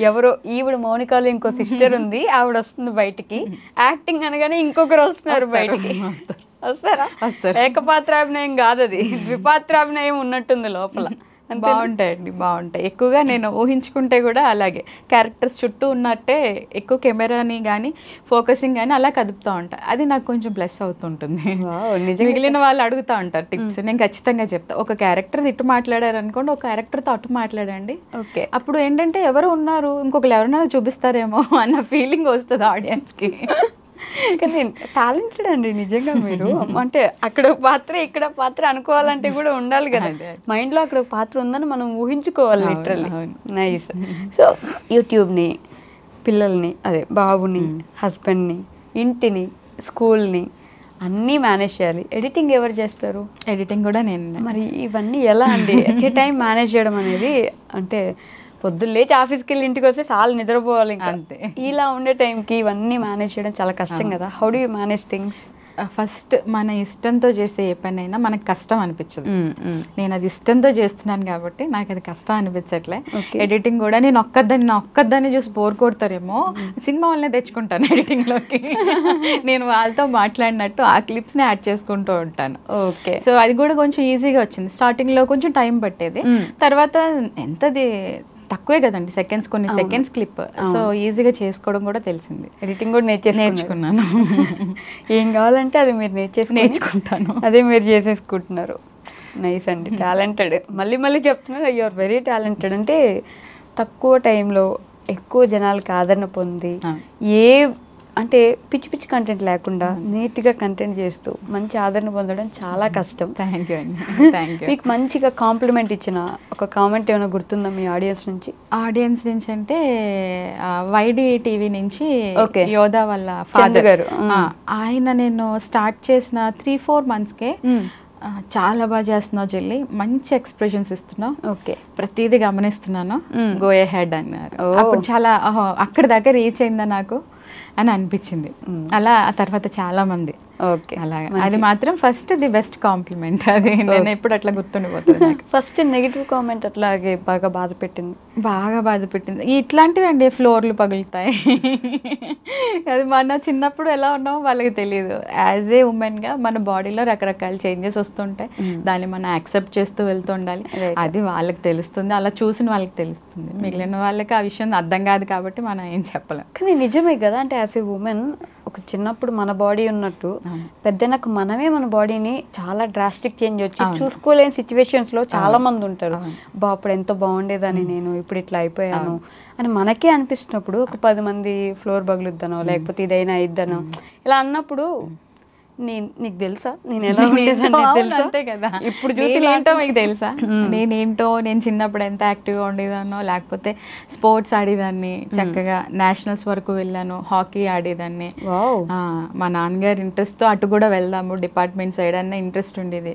Speaker 2: ఎవరో ఈవిడ మౌనికాలో ఇంకో సిస్టర్ ఉంది, ఆవిడ వస్తుంది బయటికి, యాక్టింగ్ అనగానే ఇంకొకరు వస్తున్నారు బయటికి. వస్తారా?
Speaker 3: వస్తారు.
Speaker 2: ఏకపాత్రాభినయం కాదు, అది ద్విపాత్రాభినయం ఉన్నట్టుంది లోపల.
Speaker 3: బాగుంటాయండి, బాగుంటాయి. ఎక్కువగా నేను ఊహించుకుంటే కూడా అలాగే క్యారెక్టర్స్ చుట్టూ ఉన్నట్టే ఎక్కువ కెమెరాని కానీ ఫోకసింగ్ కానీ అలా కదుపుతూ ఉంటా, అది నాకు కొంచెం ప్లస్ అవుతుంటుంది. మిగిలిన వాళ్ళు అడుగుతూ ఉంటారు టిప్స్, నేను ఖచ్చితంగా చెప్తా. ఒక క్యారెక్టర్ ఇటు మాట్లాడారు అనుకోండి, ఒక క్యారెక్టర్తో అటు మాట్లాడండి.
Speaker 2: ఓకే.
Speaker 3: అప్పుడు ఏంటంటే ఎవరు ఉన్నారు, ఇంకొకరు ఎవరైనా చూపిస్తారేమో అన్న ఫీలింగ్ వస్తుంది ఆడియన్స్కి.
Speaker 2: కానీ టాలెంటెడ్ అండి నిజంగా మీరు. అంటే అక్కడ పాత్ర ఇక్కడ పాత్ర అనుకోవాలంటే కూడా ఉండాలి కదా, మైండ్ లో అక్కడ పాత్ర ఉందని మనం ఊహించుకోవాలి లిటరల్లీ. నైస్. సో యూట్యూబ్ని, పిల్లల్ని, అదే బాబుని, హస్బెండ్ని, ఇంటిని, స్కూల్ని అన్నీ మేనేజ్ చేయాలి. ఎడిటింగ్ ఎవరు చేస్తారు?
Speaker 3: ఎడిటింగ్ కూడా నేను.
Speaker 2: మరి ఇవన్నీ ఎలా అండి ఎట్ ఏ టైం మేనేజ్ చేయడం అనేది? అంటే పొద్దున్న లేచి ఆఫీస్కి వెళ్ళి ఇంటికి వస్తే చాలా నిద్రపోవాలి ఇంకా, అంతే. ఇలా ఉండే టైంకి ఇవన్నీ మేనేజ్ చేయడం చాలా కష్టం కదా. How do you manage things?
Speaker 3: First మన ఇష్టంతో చేసే ఏ పని అయినా మనకు కష్టం అనిపించదు. నేను అది ఇష్టంతో చేస్తున్నాను కాబట్టి నాకు అది కష్టం అనిపించట్లే. ఎడిటింగ్ కూడా నేను ఒక్కదాన్ని చూసి బోర్ కొడతారేమో, సినిమా వాళ్ళనే తెచ్చుకుంటాను ఎడిటింగ్లోకి. నేను వాళ్ళతో మాట్లాడినట్టు ఆ క్లిప్స్ని యాడ్ చేసుకుంటూ ఉంటాను.
Speaker 2: ఓకే.
Speaker 3: సో అది కూడా కొంచెం ఈజీగా వచ్చింది. స్టార్టింగ్లో కొంచెం టైం పట్టేది, తర్వాత ఎంతది తక్కువే కదండి సెకండ్స్, కొన్ని సెకండ్స్ క్లిప్, సో ఈజీగా చేసుకోవడం కూడా తెలిసింది.
Speaker 2: ఎడిటింగ్ కూడా నేర్చుకున్నాను. ఏం కావాలంటే అది మీరు నేర్చుకుంటాను, అదే మీరు చేసేసుకుంటున్నారు. నైస్ అండి, టాలెంటెడ్. మళ్ళీ చెప్తున్నారు, యు ఆర్ వెరీ టాలెంటెడ్. అంటే తక్కువ టైంలో ఎక్కువ జనాలకి ఆదరణ పొంది, అంటే పిచ్చి పిచ్చి కంటెంట్ లేకుండా నీట్గా కంటెంట్ చేస్తూ మంచి ఆదరణ పొందడం చాలా కష్టం.
Speaker 3: థ్యాంక్ యూ అండి.
Speaker 2: మీకు మంచిగా కాంప్లిమెంట్ ఇచ్చిన ఒక కామెంట్ ఏమైనా గుర్తుందా మీ ఆడియన్స్ నుంచి?
Speaker 3: ఆడియన్స్ నుంచి అంటే వైడి టీవీ నుంచి యోధా వాళ్ళ ఫాదర్ గారు, ఆయన నేను స్టార్ట్ చేసిన 3-4 monthsకే చాలా బాగా చేస్తున్నావు చెల్లి, మంచి ఎక్స్ప్రెషన్స్ ఇస్తున్నావు, ఓకే ప్రతిదీ గమనిస్తున్నాను, గో హెడ్ అన్నారు. అప్పుడు చాలా అక్కడ దాకా రీచ్ అయిందా నాకు అని అనిపించింది. అలా ఆ తర్వాత చాలా మంది. ఓకే, అలాగే అది మాత్రం ఫస్ట్ ది బెస్ట్ కాంప్లిమెంట్. అది నేను ఎప్పుడు అట్లా గుర్తుండిపోతుంది.
Speaker 2: ఫస్ట్ నెగిటివ్ కామెంట్ అట్లాగే బాగా బాధ పెట్టింది
Speaker 3: ఇట్లాంటివి అండి, ఫ్లోర్లు పగులుతాయి. అది మన చిన్నప్పుడు ఎలా ఉన్నామో వాళ్ళకి తెలియదు. యాజ్ ఏ ఉమెన్గా మన బాడీలో రకరకాల చేంజెస్ వస్తుంటాయి, దాన్ని మనం యాక్సెప్ట్ చేస్తూ వెళ్తూ ఉండాలి. అది వాళ్ళకి తెలుస్తుంది, అలా చూసిన వాళ్ళకి తెలుస్తుంది. మిగిలిన వాళ్ళకి ఆ విషయం అర్థం కాదు కాబట్టి మనం ఏం చెప్పలేం.
Speaker 2: కానీ నిజమే కదా, అంటే యాజ్ ఏ ఉమెన్ ఒక చిన్నప్పుడు మన బాడీ ఉన్నట్టు పెద్దనకు మనమే మన బాడీని చాలా డ్రాస్టిక్ చేంజ్ వచ్చి చూసుకోలేని సిచ్యువేషన్స్ లో చాలా మంది ఉంటారు. అప్పుడు ఎంత బాగుండేదని నేను ఇప్పుడు ఇట్లా అయిపోయాను అని మనకే అనిపిస్తున్నప్పుడు, ఒక 10 మంది ఫ్లోర్ పగులుద్దనో లేకపోతే ఇదైనా అయిద్దనో ఇలా అన్నప్పుడు నీకు తెలుసా నేను ఎలా ఉండేదాన్ని?
Speaker 3: అంతే కదా, ఇప్పుడు చూసి ఏంటో మీకు తెలుసా నేను చిన్నప్పుడు ఎంత యాక్టివ్గా ఉండేదాన్నో, లేకపోతే స్పోర్ట్స్ ఆడేదాన్ని, చక్కగా నేషనల్స్ వరకు వెళ్ళాను, హాకీ ఆడేదాన్ని. మా నాన్నగారి ఇంట్రెస్ట్తో అటు కూడా వెళ్దాము డిపార్ట్మెంట్ సైడ్ అన్న ఇంట్రెస్ట్ ఉండేది.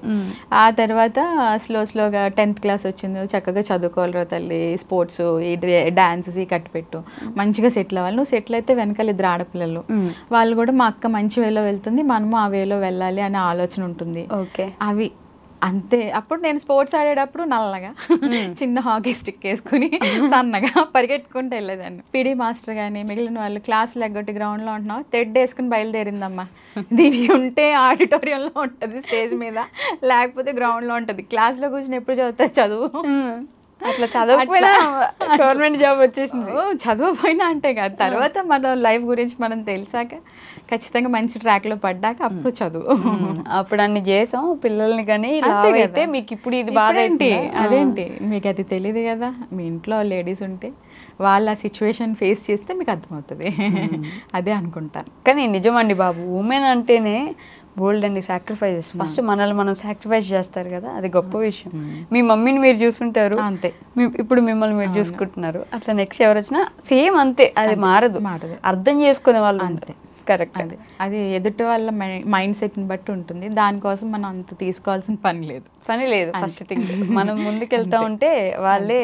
Speaker 3: ఆ తర్వాత స్లోగా 10th క్లాస్ వచ్చింది, చక్కగా చదువుకోవాలిరా తల్లి, స్పోర్ట్స్, ఈ డాన్సెస్, ఈ కట్టుపెట్టు, మంచిగా సెటిల్ అవ్వాలి. నువ్వు సెటిల్ అయితే వెనకాల 2 ఆడపిల్లలు, వాళ్ళు కూడా మా అక్క మంచి వేలో వెళ్తుంది, మనము ఆ వేలో వెళ్ళాలి అనే ఆలోచన ఉంటుంది.
Speaker 2: ఓకే,
Speaker 3: అవి అంతే. అప్పుడు నేను స్పోర్ట్స్ ఆడేటప్పుడు నల్లగా చిన్న హాకీ స్టిక్ వేసుకుని సన్నగా పరిగెట్టుకుంటూ వెళ్ళేదాన్ని. పీడీ మాస్టర్ కానీ మిగిలిన వాళ్ళు క్లాసులు ఎగ్గొట్టి గ్రౌండ్లో ఉంటున్నావు తెడ్డు వేసుకుని బయలుదేరిందమ్మా. దీనికి ఉంటే ఆడిటోరియంలో ఉంటుంది స్టేజ్ మీద, లేకపోతే గ్రౌండ్లో ఉంటుంది. క్లాస్లో కూర్చొని ఎప్పుడు చదువుతారు చదువు.
Speaker 2: అట్లా చదవకపోయినా గవర్నమెంట్ జాబ్ వచ్చేసింది.
Speaker 3: చదవపోయినా అంటే కాదు, తర్వాత మన లైఫ్ గురించి మనం తెలిసాక ఖచ్చితంగా మంచి ట్రాక్లో పడ్డాక అప్పుడు చదువు.
Speaker 2: అప్పుడు అన్ని చేసాం పిల్లల్ని, కానీ అయితే మీకు ఇప్పుడు ఇది బాధ
Speaker 3: ఏంటి అదేంటి మీకు అది తెలియదు కదా. మీ ఇంట్లో లేడీస్ ఉంటే వాళ్ళ సిచ్యువేషన్ ఫేస్ చేస్తే మీకు అర్థమవుతుంది. అదే అనుకుంటాను.
Speaker 2: కానీ నిజమండి బాబు, ఉమెన్ అంటేనే బోల్డ్ అండి సాక్రిఫైజెస్. ఫస్ట్ మనల్ని మనం సాక్రిఫైస్ చేస్తారు కదా, అది గొప్ప విషయం. మీ మమ్మీని మీరు చూసుంటారు,
Speaker 3: అంతే.
Speaker 2: ఇప్పుడు మిమ్మల్ని మీరు చూసుకుంటున్నారు. అట్లా నెక్స్ట్ ఎవరు వచ్చినా సేమ్ అంతే, అది మారదు. అర్థం చేసుకునే వాళ్ళు అంతే. కరెక్ట్.
Speaker 3: అది ఎదుటి వాళ్ళ మైండ్ సెట్ని బట్టి ఉంటుంది. దానికోసం మనం అంత తీసుకోవాల్సిన పని లేదు.
Speaker 2: ఫస్ట్ థింగ్ మనం ముందుకెళ్తా ఉంటే వాళ్ళే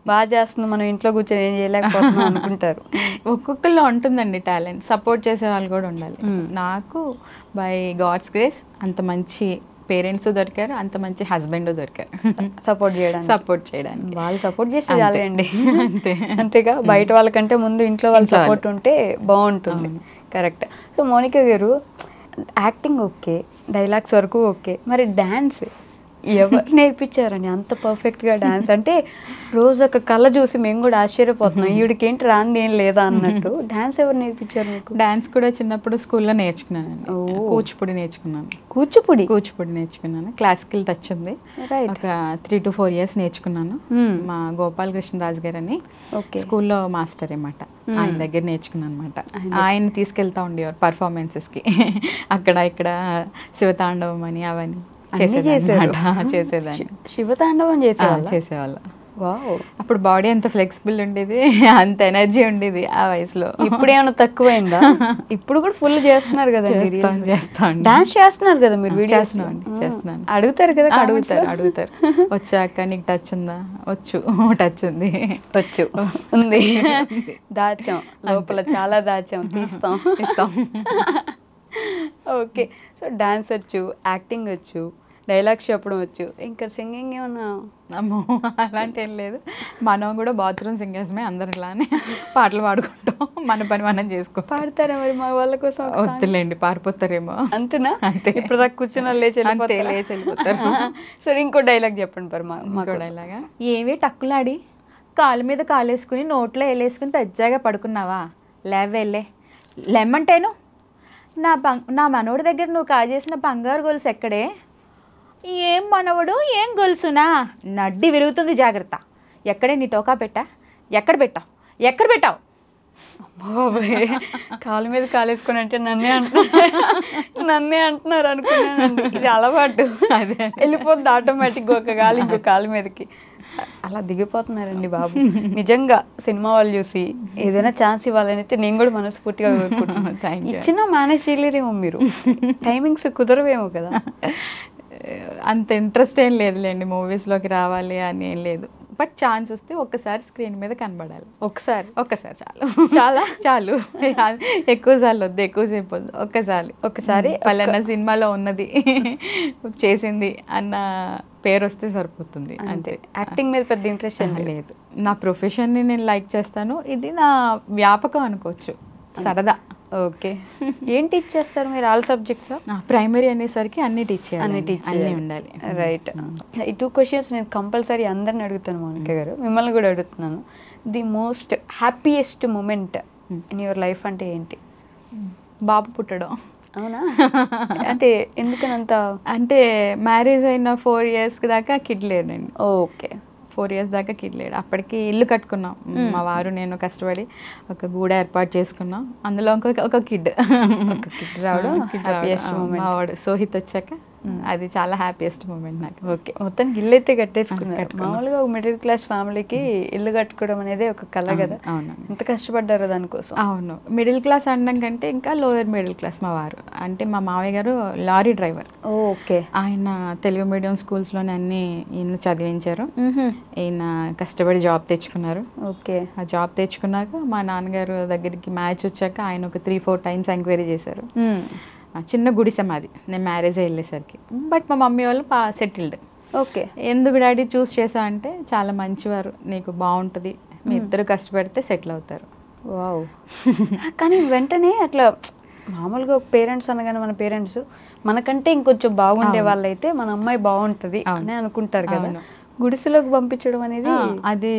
Speaker 2: బాగా చేస్తుంది, మనం ఇంట్లో కూర్చొని ఏం చేయలేకపోతున్నాం అనుకుంటారు.
Speaker 3: ఒక్కొక్కరిలో ఉంటుందండి టాలెంట్, సపోర్ట్ చేసే వాళ్ళు కూడా ఉండాలి. నాకు బై గాడ్స్ గ్రేస్ అంత మంచి పేరెంట్స్ దొరికారు, అంత మంచి హస్బెండ్ దొరికారు సపోర్ట్ చేయడానికి.
Speaker 2: వాళ్ళు సపోర్ట్ చేస్తే చాలండి. అంతేగా, బయట వాళ్ళకంటే ముందు ఇంట్లో వాళ్ళ సపోర్ట్ ఉంటే బాగుంటుంది. కరెక్ట్. సో మోనికా గారు, యాక్టింగ్ ఓకే, డైలాగ్స్ వరకు ఓకే, మరి డాన్స్ ఎవరు నేర్పించారని అంత పర్ఫెక్ట్గా డాన్స్? అంటే రోజు ఒక కళ చూసి మేము కూడా ఆశ్చర్యపోతున్నాం, ఈవిడికి ఏంటి రాంది ఏం లేదా అన్నట్టు. డాన్స్ ఎవరు నేర్పించారు మీకు?
Speaker 3: డాన్స్ కూడా చిన్నప్పుడు స్కూల్లో నేర్చుకున్నానండి. కూచిపూడి నేర్చుకున్నాను. కూచిపూడి నేర్చుకున్నాను. క్లాసికల్ టచ్ ఉంది. ఒక 3 to 4 years నేర్చుకున్నాను. మా గోపాలకృష్ణరాజు గారు అని స్కూల్లో మాస్టర్ అన్నమాట, ఆయన దగ్గర నేర్చుకున్నాను అనమాట. ఆయన తీసుకెళ్తా ఉండేవారు పర్ఫార్మెన్సెస్కి. అక్కడ ఇక్కడ శివతాండవం అని అవన్నీ చేసేదాన్ని.
Speaker 2: శివతాండవం
Speaker 3: చేసేవాళ్ళు. అప్పుడు బాడీ అంత ఫ్లెక్సిబుల్ ఉండేది, అంత ఎనర్జీ ఉండేది ఆ వయసులో.
Speaker 2: ఇప్పుడు ఏమైనా తక్కువైందా? ఇప్పుడు కూడా ఫుల్ చేస్తున్నారు కదా, డాన్స్ చేస్తున్నారు కదా మీరు?
Speaker 3: చేస్తున్నాను.
Speaker 2: అడుగుతారు కదా,
Speaker 3: అడుగుతారు వచ్చాక నీకు టచ్ ఉందా? టచ్ ఉంది,
Speaker 2: ఉంది. దాచాం లోపల, చాలా దాచాం, ఇస్తాం. ఓకే. సో డాన్స్ వచ్చు, యాక్టింగ్ వచ్చు, డైలాగ్స్ చెప్పడం వచ్చు, ఇంకా సింగింగ్ ఏమన్నా?
Speaker 3: అమ్మో, అలాంటి ఏం లేదు. మనం కూడా బాత్రూమ్ సింగర్స్మే, అందరిలానే పాటలు పాడుకుంటాం, మన పని మనం చేసుకో.
Speaker 2: పాడతారా మరి మా వాళ్ళ కోసం?
Speaker 3: వద్దులేండి, పారిపోతారేమో.
Speaker 2: అంతేనా? అంతే. ఇప్పుడు దాకా కూర్చున్న లేచి
Speaker 3: వెళ్ళిపోతారు.
Speaker 2: సరే ఇంకో డైలాగ్ చెప్పండి మరి.
Speaker 3: ఇంకో డైలాగా? ఏవి టక్కులాడి కాలు మీద కాలేసుకుని నోట్లో వేలేసుకుని తజ్జాగా పడుకున్నావా? లేవేలే లెమ్మంటేను. నా మనవడి దగ్గర నువ్వు కాజేసిన బంగారు గొలుసు ఎక్కడే? ఏం మనవడు, ఏం గొలుసునా? నడ్డి విరుగుతుంది, జాగ్రత్త. ఎక్కడే నీ టోకా పెట్టా? ఎక్కడ పెట్టావు?
Speaker 2: బాబాయ్, కాలు మీద కాలేసుకొని అంటే నన్నే అంటున్నారు అనుకున్నాను. ఇది అలవాటు, వెళ్ళిపోతుంది ఆటోమేటిక్గా ఒక కాలు ఇంకో కాలు మీదకి. అలా దిగిపోతున్నారండి బాబు. నిజంగా సినిమా వాళ్ళు చూసి ఏదైనా ఛాన్స్ ఇవ్వాలని అయితే నేను కూడా మనస్ఫూర్తిగా కోరుకుంటున్నాను. ఇచ్చినా మేనేజ్ చేయలేరేమో మీరు, టైమింగ్స్ కుదరవేమో కదా.
Speaker 3: అంత ఇంట్రెస్ట్ ఏం లేదులేండి మూవీస్లోకి రావాలి అని ఏం లేదు. బట్ ఛాన్స్ వస్తే ఒక్కసారి స్క్రీన్ మీద కనబడాలి. ఒక్కసారి చాలు. ఎక్కువ సార్లు వద్దు, ఎక్కువసేపు వద్దు. ఒక్కసారి పలానా సినిమాలో ఉన్నది చేసింది అన్న పేరు వస్తే సరిపోతుంది అంతే.
Speaker 2: యాక్టింగ్ మీద పెద్ద ఇంట్రెస్ట్
Speaker 3: లేదు. నా ప్రొఫెషన్ని నేను లైక్ చేస్తాను, ఇది నా వ్యాపకం అనుకోవచ్చు, సరదా.
Speaker 2: ఓకే. ఏం టీచ్ చేస్తారు మీరు? All subjects?
Speaker 3: ప్రైమరీ అనేసరికి అన్ని టీచ్ ఉండాలి.
Speaker 2: రైట్. ఈ 2 questions నేను కంపల్సరీ అందరిని అడుగుతాను మోనికా గారు, మిమ్మల్ని కూడా అడుగుతున్నాను. The most happiest moment in your life అంటే ఏంటి?
Speaker 3: బాబు పుట్టడం.
Speaker 2: అవునా? అంటే ఎందుకనంత?
Speaker 3: అంటే మ్యారేజ్ అయిన 4 years దాకా కిడ్ లేడండి.
Speaker 2: ఓకే.
Speaker 3: 4 years దాకా కిడ్ లేడు. అప్పటికి ఇల్లు కట్టుకున్నాం, మా వారు నేను కష్టపడి ఒక గూడ ఏర్పాటు చేసుకున్నాం. అందులో ఒక కిడ్
Speaker 2: రావడం
Speaker 3: మా వాడు సోహిత్ వచ్చాక అది చాలా హ్యాపీయెస్ట్ మూమెంట్ నాకు.
Speaker 2: ఓకే. మొత్తానికి ఇల్లు అయితే కట్టేసుకున్నారు. మామూలుగా ఒక మిడిల్ క్లాస్ ఫ్యామిలీకి ఇల్లు కట్టుకోవడం అనేది ఒక కళ కదా.
Speaker 3: అవును.
Speaker 2: ఎంత కష్టపడ్డారో దానికోసం.
Speaker 3: అవును. మిడిల్ క్లాస్ అనడం కంటే ఇంకా లోయర్ మిడిల్ క్లాస్. మా వారు అంటే మా మావయ్య గారు లారీ డ్రైవర్.
Speaker 2: ఓకే.
Speaker 3: ఆయన తెలుగు మీడియం స్కూల్స్లోనే అన్ని ఈయన చదివించారు. ఈయన కష్టపడి జాబ్ తెచ్చుకున్నారు.
Speaker 2: ఓకే.
Speaker 3: ఆ జాబ్ తెచ్చుకున్నాక మా నాన్నగారు దగ్గరికి మ్యాచ్ వచ్చాక ఆయన ఒక 3-4 times ఎంక్వైరీ చేశారు. చిన్న గుడిసె మాది నేను మ్యారేజ్ వెళ్ళేసరికి. బట్ మా మమ్మీ వాళ్ళు సెటిల్డ్.
Speaker 2: ఓకే.
Speaker 3: ఎందుకు డాడీ చూస్ చేసా అంటే చాలా మంచివారు, నీకు బాగుంటుంది, మీ ఇద్దరు కష్టపడితే సెటిల్ అవుతారు.
Speaker 2: వావ్. కానీ వెంటనే అట్లా మామూలుగా పేరెంట్స్ అనగానే మన పేరెంట్స్ మనకంటే ఇంకొంచెం బాగుండే వాళ్ళైతే మన అమ్మాయి బాగుంటుంది అని అనుకుంటారు కదా. గుడిసెలోకి పంపించడం అనేది
Speaker 3: అది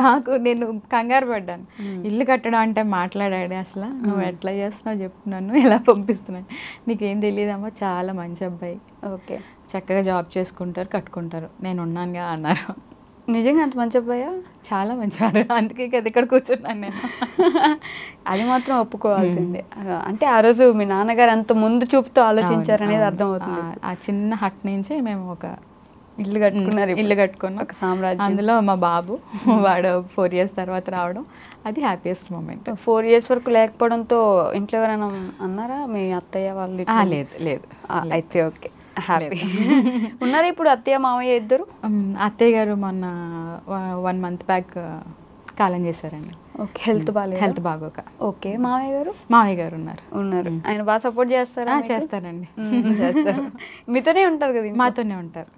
Speaker 3: నాకు నేను కంగారు పడ్డాను. ఇల్లు కట్టడం అంటే మాట్లాడాడు అసలు, నువ్వు ఎట్లా చేస్తున్నావు చెప్పు, నన్ను ఎలా పంపిస్తున్నాను, నీకేం తెలియదమ్మా, చాలా మంచి అబ్బాయి,
Speaker 2: ఓకే,
Speaker 3: చక్కగా జాబ్ చేసుకుంటారు, కట్టుకుంటారు, నేను ఉన్నానుగా అన్నారు.
Speaker 2: నిజంగా అంత మంచి అబ్బాయా?
Speaker 3: చాలా మంచివారు, అందుకే కదా ఇక్కడ కూర్చున్నాను నేను.
Speaker 2: అది మాత్రం ఒప్పుకోవాల్సిందే. అంటే ఆ రోజు మీ నాన్నగారు అంత ముందు చూపుతో ఆలోచించారనేది అర్థమవుతుంది.
Speaker 3: ఆ చిన్న హట్ నుంచి మేము ఒక
Speaker 2: ఇల్లు కట్టుకున్నారు,
Speaker 3: ఇల్లు కట్టుకున్నాం,
Speaker 2: ఒక సామ్రాజ్యం.
Speaker 3: అందులో మా బాబు వాడు 4 years తర్వాత రావడం, అది హ్యాపీయెస్ట్ మూమెంట్.
Speaker 2: 4 years వరకు లేకపోవడంతో ఇంట్లో ఎవరైనా అన్నారా మీ అత్తయ్య వాళ్ళు?
Speaker 3: లేదు లేదు.
Speaker 2: అయితే ఓకే, హ్యాపీ ఉన్నారా ఇప్పుడు అత్తయ్య మామయ్య ఇద్దరు?
Speaker 3: అత్తయ్య గారు మొన్న 1 month బ్యాక్ కాలం చేశారండి.
Speaker 2: ఓకే. హెల్త్
Speaker 3: బాగోక.
Speaker 2: ఓకే. మామయ్య గారు ఉన్నారు. ఆయన బాగా సపోర్ట్ చేస్తారా?
Speaker 3: చేస్తారండి, చేస్తారు.
Speaker 2: మీతోనే ఉంటారు కదా?
Speaker 3: మాతోనే ఉంటారు.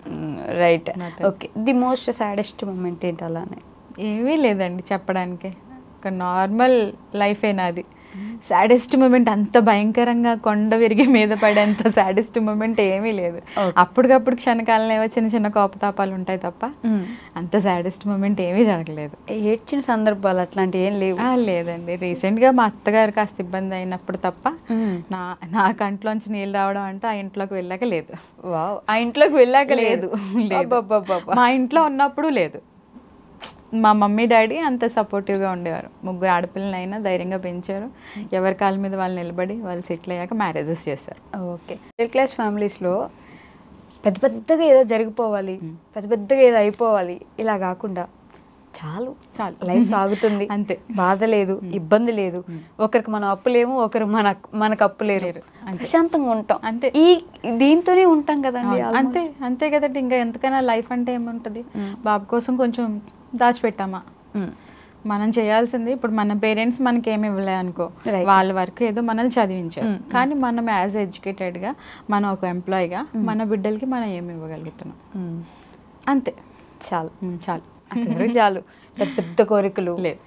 Speaker 2: Right. Okay. The most saddest moment ఏంటి? అలానే
Speaker 3: ఏమీ లేదండి చెప్పడానికి, ఒక నార్మల్ లైఫే నాది. సాడెస్ట్ మూమెంట్ అంత భయంకరంగా కొండ విరిగి మీద పడేంత సాడెస్ట్ మూమెంట్ ఏమీ లేదు. అప్పటికప్పుడు క్షణకాలంలో ఏవో చిన్న చిన్న కోపతాపాలు ఉంటాయి తప్ప అంత సాడెస్ట్ మూమెంట్ ఏమీ జరగలేదు.
Speaker 2: ఏడ్చిన సందర్భాలు అట్లాంటివి ఏం లేవు?
Speaker 3: లేదండి. రీసెంట్గా మా అత్తగారు కాస్త ఇబ్బంది అయినప్పుడు తప్ప నా కంట్లోంచి నీళ్ళు రావడం అంటే ఆ ఇంట్లోకి వెళ్ళాక లేదు.
Speaker 2: ఆ ఇంట్లోకి వెళ్ళాక లేదు.
Speaker 3: మా ఇంట్లో ఉన్నప్పుడు లేదు. మా మమ్మీ డాడీ అంత సపోర్టివ్గా ఉండేవారు. 3 ఆడపిల్లలైనా ధైర్యంగా పెంచారు. ఎవరి కాళ్ళ మీద వాళ్ళు నిలబడి వాళ్ళు సెటిల్ అయ్యాక మ్యారేజెస్ చేశారు.
Speaker 2: ఓకే. మిడిల్ క్లాస్ ఫ్యామిలీస్లో పెద్దగా ఏదో జరిగిపోవాలి, పెద్దగా ఏదో అయిపోవాలి, ఇలా కాకుండా చాలు లైఫ్ సాగుతుంది, అంతే, బాధ లేదు, ఇబ్బంది లేదు, ఒకరికి మనం అప్పు లేము, ఒకరు మనకు అప్పు లేరు, ప్రశాంతంగా ఉంటాం, అంతే. దీంతోనే ఉంటాం కదండి.
Speaker 3: అంతే కదండి. ఇంకా ఎంతకైనా లైఫ్ అంటే ఏముంటుంది? బాబు కోసం కొంచెం దాచిపెట్టామా, మనం చేయాల్సింది. ఇప్పుడు మన పేరెంట్స్ మనకి ఏమి ఇవ్వలే అనుకో, వాళ్ళ వరకు ఏదో మనల్ని చదివించారు, కానీ మనం యాజ్ ఎడ్యుకేటెడ్గా మనం ఒక ఎంప్లాయీగా మన బిడ్డలకి మనం ఏమి ఇవ్వగలుగుతున్నాం, అంతే. చాలు
Speaker 2: చాలు. పెద్ద కోరికలు లేదు,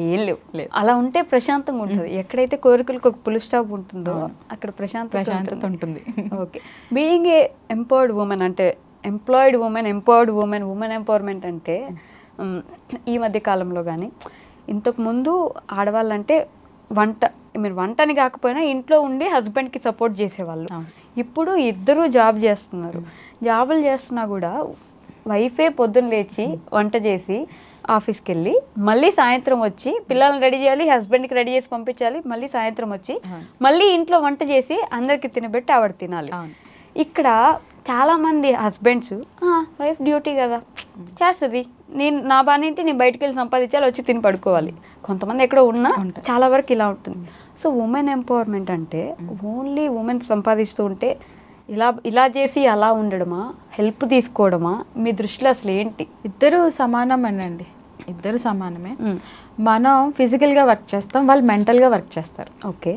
Speaker 2: ఏం లేవు. అలా ఉంటే ప్రశాంతంగా ఉంటుంది. ఎక్కడైతే కోరికలకు ఒక పుల్ స్టాప్ ఉంటుందో అక్కడ ప్రశాంతత ఉంటుంది. Okay. Being a empowered women అంటే ఎంప్లాయిడ్ ఉమెన్, ఉమెన్ ఎంపవర్మెంట్ అంటే ఈ మధ్య కాలంలో కానీ ఇంతకుముందు ఆడవాళ్ళంటే వంటని కాకపోయినా ఇంట్లో ఉండి హస్బెండ్కి సపోర్ట్ చేసేవాళ్ళు. ఇప్పుడు ఇద్దరు జాబ్ చేస్తున్నారు. జాబులు చేస్తున్నా కూడా వైఫే పొద్దున్న లేచి వంట చేసి ఆఫీస్కి వెళ్ళి మళ్ళీ సాయంత్రం వచ్చి పిల్లల్ని రెడీ చేయాలి, హస్బెండ్కి రెడీ చేసి పంపించాలి, మళ్ళీ సాయంత్రం వచ్చి మళ్ళీ ఇంట్లో వంట చేసి అందరికి తినబెట్టి ఆవిడ తినాలి. ఇక్కడ చాలామంది హస్బెండ్స్ వైఫ్ డ్యూటీ కదా చేస్తుంది, నా బానేంటి, నేను బయటకు వెళ్ళి సంపాదించాలి, వచ్చి తిని పడుకోవాలి. కొంతమంది ఎక్కడో ఉన్నా చాలా వరకు ఇలా ఉంటుంది. సో ఉమెన్ ఎంపవర్మెంట్ అంటే ఓన్లీ ఉమెన్ సంపాదిస్తూ ఉంటే ఇలా చేసి అలా ఉండడమా, హెల్ప్ తీసుకోవడమా? మీ దృష్టిలో అసలు ఏంటి?
Speaker 3: ఇద్దరు సమానమేనండి, ఇద్దరు సమానమే. మనం ఫిజికల్గా వర్క్ చేస్తాం, వాళ్ళు మెంటల్గా వర్క్ చేస్తారు.
Speaker 2: ఓకే.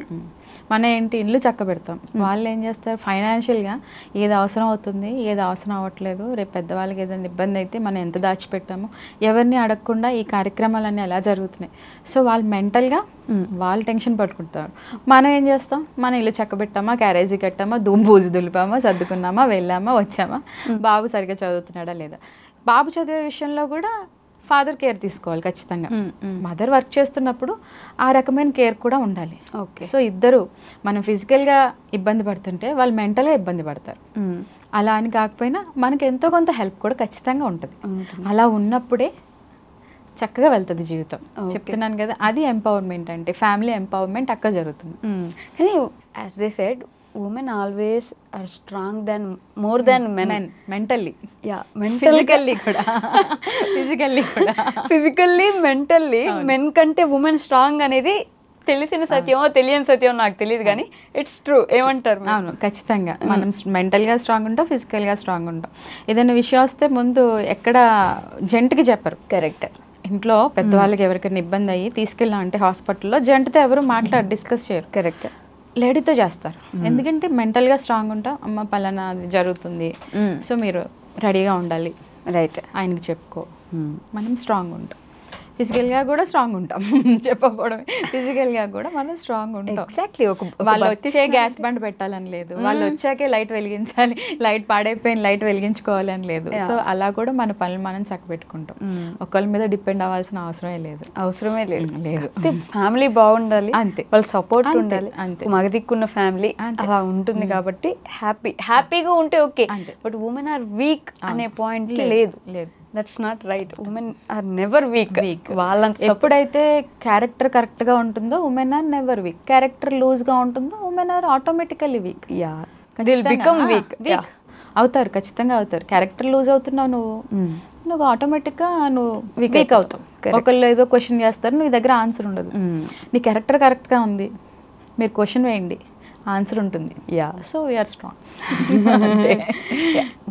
Speaker 3: మనం ఏంటి ఇల్లు చక్క పెడతాం, వాళ్ళు ఏం చేస్తారు ఫైనాన్షియల్గా ఏది అవసరం అవుతుంది, ఏది అవసరం అవ్వట్లేదు, రేపు పెద్దవాళ్ళకి ఏదైనా ఇబ్బంది అయితే మనం ఎంత దాచిపెట్టాము, ఎవరిని అడగకుండా ఈ కార్యక్రమాలన్నీ ఎలా జరుగుతున్నాయి. సో వాళ్ళు మెంటల్గా వాళ్ళు టెన్షన్ పట్టుకుంటారు. మనం ఏం చేస్తాం, మన ఇల్లు చక్క పెట్టామా, క్యారేజీ కట్టామా, బూజు దులిపామా, సర్దుకున్నామా, వెళ్ళామా, వచ్చామా, బాబు సరిగ్గా చదువుతున్నాడా లేదా. బాబు చదివే విషయంలో కూడా ఫాదర్ కేర్ తీసుకోవాలి ఖచ్చితంగా. మదర్ వర్క్ చేస్తున్నప్పుడు ఆ రకమైన కేర్ కూడా ఉండాలి.
Speaker 2: ఓకే.
Speaker 3: సో ఇద్దరు మనం ఫిజికల్గా ఇబ్బంది పడుతుంటే వాళ్ళు మెంటల్గా ఇబ్బంది పడతారు. అలా అని కాకపోయినా మనకి ఎంతో కొంత హెల్ప్ కూడా ఖచ్చితంగా ఉంటుంది. అలా ఉన్నప్పుడే చక్కగా వెళ్తుంది జీవితం. చెప్తున్నాను కదా, అది ఎంపవర్మెంట్ అంటే, ఫ్యామిలీ ఎంపవర్మెంట్ అక్కడ జరుగుతుంది.
Speaker 2: కానీ as they said women always are strong more than men
Speaker 3: mentally,
Speaker 2: physically mentally men కంటే women strong అనేది తెలిసిన సత్యమో తెలియని సత్యమో నాకు తెలియదు, కానీ ఇట్స్ ట్రూ. ఏమంటారు?
Speaker 3: అవును, ఖచ్చితంగా మనం మెంటల్గా స్ట్రాంగ్ ఉంటాం, ఫిజికల్గా స్ట్రాంగ్ ఉంటాం. ఏదైనా విషయం వస్తే ముందు ఎక్కడ జంటకి చెప్పరు.
Speaker 2: కరెక్ట్.
Speaker 3: ఇంట్లో పెద్దవాళ్ళకి ఎవరికైనా ఇబ్బంది అయ్యి తీసుకెళ్ళాం అంటే హాస్పిటల్లో జంటతో ఎవరు డిస్కస్ చేయరు.
Speaker 2: కరెక్ట్.
Speaker 3: లేడీతో చేస్తారు. ఎందుకంటే మెంటల్గా స్ట్రాంగ్ ఉంటాం, అమ్మ పలానా అది జరుగుతుంది, సో మీరు రెడీగా ఉండాలి,
Speaker 2: రైట్,
Speaker 3: ఆయనకి చెప్పుకో, మనం స్ట్రాంగ్ ఉంటాం. ఫిజికల్గా కూడా స్ట్రాంగ్ ఉంటాం, చెప్పకపోవడమే, ఫిజికల్గా కూడా మనం స్ట్రాంగ్ ఉంటాం.
Speaker 2: ఎగ్జాక్ట్లీ.
Speaker 3: వాళ్ళు వచ్చే గ్యాస్ బండ్ పెట్టాలని లేదు, వాళ్ళు వచ్చాకే లైట్ వెలిగించాలి, లైట్ పాడైపోయిన లైట్ వెలిగించుకోవాలని లేదు. సో అలా కూడా మన పనులు మనం చక్కబెట్టుకుంటాం. ఒకళ్ళ మీద డిపెండ్ అవ్వాల్సిన అవసరమే లేదు. లేదు.
Speaker 2: ఫ్యామిలీ బాగుండాలి,
Speaker 3: అంతే,
Speaker 2: వాళ్ళ సపోర్ట్ ఉండాలి,
Speaker 3: అంతే.
Speaker 2: మగదిక్కున్న ఫ్యామిలీ అలా ఉంటుంది కాబట్టి హ్యాపీగా ఉంటే okay. But women are weak అనే పాయింట్ లేదు. That's not right. Women are never weak. వాళ్ళంత
Speaker 3: ఎప్పుడైతే క్యారెక్టర్ కరెక్ట్గా ఉంటుందో women are never weak. Character లూజ్గా ఉంటుందో ఉమెన్ ఆర్ ఆటోమేటికల్లీ వీక్. అవుతారు, ఖచ్చితంగా అవుతారు. క్యారెక్టర్ లూజ్ అవుతున్నావు నువ్వు ఆటోమేటిక్గా నువ్వు వీక్ అవుతావు. ఒకళ్ళు ఏదో క్వశ్చన్ చేస్తారు, నీ దగ్గర ఆన్సర్ ఉండదు. నీ క్యారెక్టర్ కరెక్ట్గా ఉంది, మీరు క్వశ్చన్ వేయండి, ఆన్సర్ ఉంటుంది. So we are strong.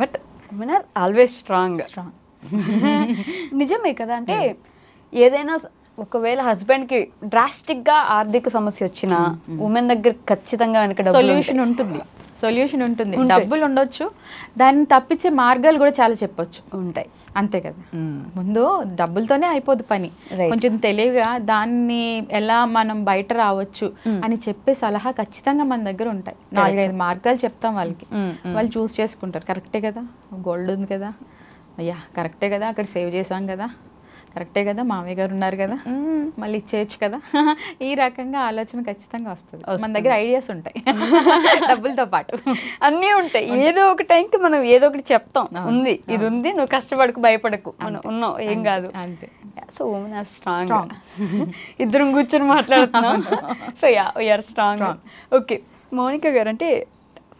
Speaker 2: But women are always strong. నిజమే కదా. అంటే ఏదైనా ఒకవేళ హస్బెండ్కి డ్రాస్టిక్గా ఆర్థిక సమస్య వచ్చినా ఉమెన్ దగ్గర ఖచ్చితంగా
Speaker 3: సొల్యూషన్ ఉంటుంది. డబ్బులు ఉండొచ్చు, దాన్ని తప్పించే మార్గాలు కూడా చాలా చెప్పొచ్చు,
Speaker 2: ఉంటాయి.
Speaker 3: అంతే కదా. ముందు డబ్బులతోనే అయిపోదు పని, కొంచెం తెలివిగా దాన్ని ఎలా మనం బయట రావచ్చు అని చెప్పే సలహా ఖచ్చితంగా మన దగ్గర ఉంటాయి. 4-5 మార్గాలు చెప్తాం వాళ్ళకి, వాళ్ళు చూస్ చేసుకుంటారు. కరెక్టే కదా, గోల్డ్ ఉంది కదా, అయ్యా కరెక్టే కదా, అక్కడ సేవ్ చేసాం కదా, కరెక్టే కదా, మామయ్య గారు ఉన్నారు కదా, మళ్ళీ ఇచ్చేయచ్చు కదా, ఈ రకంగా ఆలోచన ఖచ్చితంగా వస్తుంది. మన దగ్గర ఐడియాస్ ఉంటాయి, డబ్బులతో పాటు
Speaker 2: అన్నీ ఉంటాయి. ఏదో ఒక టైంకి మనం ఏదో ఒకటి చెప్తాం, ఉంది ఇది ఉంది, నువ్వు కష్టపడకు, భయపడకు, మనం ఉన్నావు, ఏం కాదు,
Speaker 3: అంతే.
Speaker 2: So women are strong. ఇద్దరం కూర్చొని మాట్లాడుతున్నాం. So we are strong. Okay Mounika garu, అంటే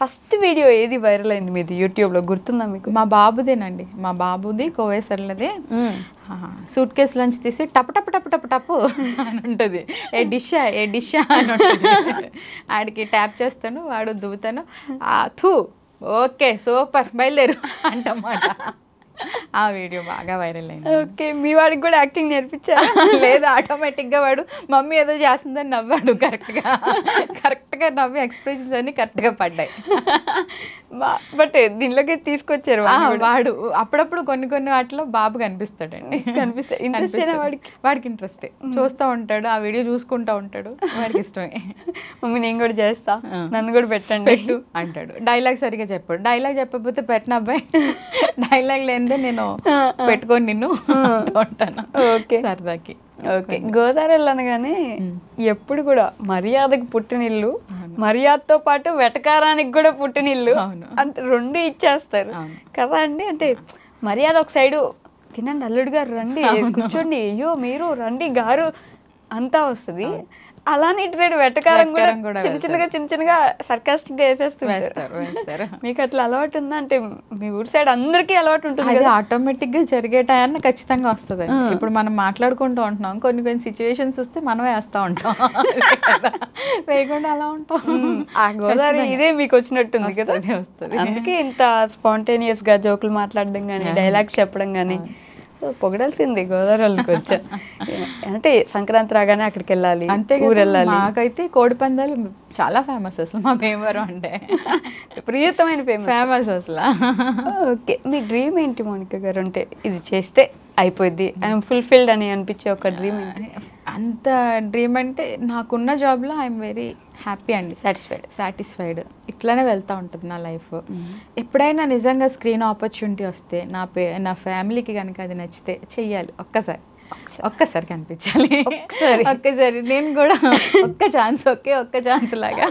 Speaker 2: ఫస్ట్ వీడియో ఏది వైరల్ అయింది మీది యూట్యూబ్లో, గుర్తుందా మీకు?
Speaker 3: మా బాబుదేనండి, మా బాబుది కోవేసర్లది. సూట్ కేసులోంచి తీసి టప్ టప్ టప్ టప్ టప్ అని ఉంటుంది, ఏ డిషా అని ఉంటుంది. ఆడికి ట్యాప్ చేస్తాను, వాడు దువ్వుతాను, థూ ఓకే సూపర్ బయలుదేరు అంటమాట. ఆ వీడియో బాగా వైరల్ అయింది.
Speaker 2: ఓకే, మీ వాడికి కూడా యాక్టింగ్ నేర్పించారు?
Speaker 3: లేదు, ఆటోమేటిక్గా వాడు మమ్మీ ఏదో చేస్తుందని నవ్వాడు. కరెక్ట్గా నవ్వి ఎక్స్ప్రెషన్స్ అన్ని కరెక్ట్గా పడ్డాయి.
Speaker 2: బట్ దీనిలోకి తీసుకొచ్చారు
Speaker 3: వాడు. అప్పుడప్పుడు కొన్ని వాటిలో బాబు కనిపిస్తాడండి, వాడికి ఇంట్రెస్టే, చూస్తూ ఉంటాడు, ఆ వీడియో చూసుకుంటూ ఉంటాడు, వాడికి ఇష్టమే.
Speaker 2: మమ్మీ నేను కూడా చేస్తా, నన్ను కూడా పెట్టండి
Speaker 3: అంటాడు. డైలాగ్ సరిగా చెప్పాడు, డైలాగ్ చెప్పకపోతే పెట్టిన అబ్బాయి డైలాగ్ లేదే నేను పెట్టుకొని నిన్ను ఉంటాను.
Speaker 2: ఓకే సరదాకి. ఓకే, గోదావరి అనగానే ఎప్పుడు కూడా మర్యాదకు పుట్టినిల్లు, మర్యాదతో పాటు వెటకారానికి కూడా పుట్టినిల్లు అంటే 2 ఇచ్చేస్తారు కదా అండి. అంటే మర్యాద ఒక సైడు, తినండి అల్లుడు గారు రండి, కూర్చోండి, అయ్యో మీరు రండి గారు అంతా వస్తుంది. అలానే ఇటు సైడ్ వెటకారం కూడా చిన్న చిన్నగా సర్కాస్టిక్ గా వేసేస్తారు. మీకు అట్లా అలవాటు ఉందా? అంటే మీ ఊరి సైడ్ అందరికీ అలవాటు ఉంటుంది,
Speaker 3: అది ఆటోమేటిక్ గా జరిగే టైం ఖచ్చితంగా వస్తుంది. ఇప్పుడు మనం మాట్లాడుకుంటూ ఉంటున్నాం, కొన్ని సిచ్యువేషన్స్ వస్తే మనం వేస్తా ఉంటాం, వేయకుండా అలా ఉంటాం.
Speaker 2: ఆ గోదావరి ఇదే మీకు వచ్చినట్టుంది కదా, వస్తుంది. అందుకే ఇంత స్పాంటేనియస్ గా జోకులు మాట్లాడడం కానీ, డైలాగ్స్ చెప్పడం కానీ పొగడాల్సింది గోదావరి వాళ్ళకి వచ్చా. అంటే సంక్రాంతి రాగానే అక్కడికి వెళ్ళాలి,
Speaker 3: అంతే ఊరు వెళ్ళాలి. మాకైతే కోడి పందాలు చాలా ఫేమస్ అసలు, మా భీమవరం అంటే
Speaker 2: ప్రియతమైన
Speaker 3: ఫేమస్ అసలు.
Speaker 2: ఓకే, మీ డ్రీమ్ ఏంటి మౌనిక గారు? అంటే ఇది చేస్తే అయిపోద్ది, ఐఎమ్ ఫుల్ఫిల్డ్ అని అనిపించే ఒక డ్రీమ్ ఏంటి?
Speaker 3: అంత డ్రీమ్ అంటే నాకున్న జాబ్లో ఐఎమ్ వెరీ హ్యాపీ అండి, సాటిస్ఫైడ్. ఇట్లానే వెళ్తూ ఉంటుంది నా లైఫ్. ఎప్పుడైనా నిజంగా స్క్రీన్ ఆపర్చునిటీ వస్తే నా ఫ్యామిలీకి కనుక అది నచ్చితే చెయ్యాలి, ఒక్కసారి కనిపించాలి, ఒక్కసారి నేను కూడా ఒక్క ఛాన్స్ లాగా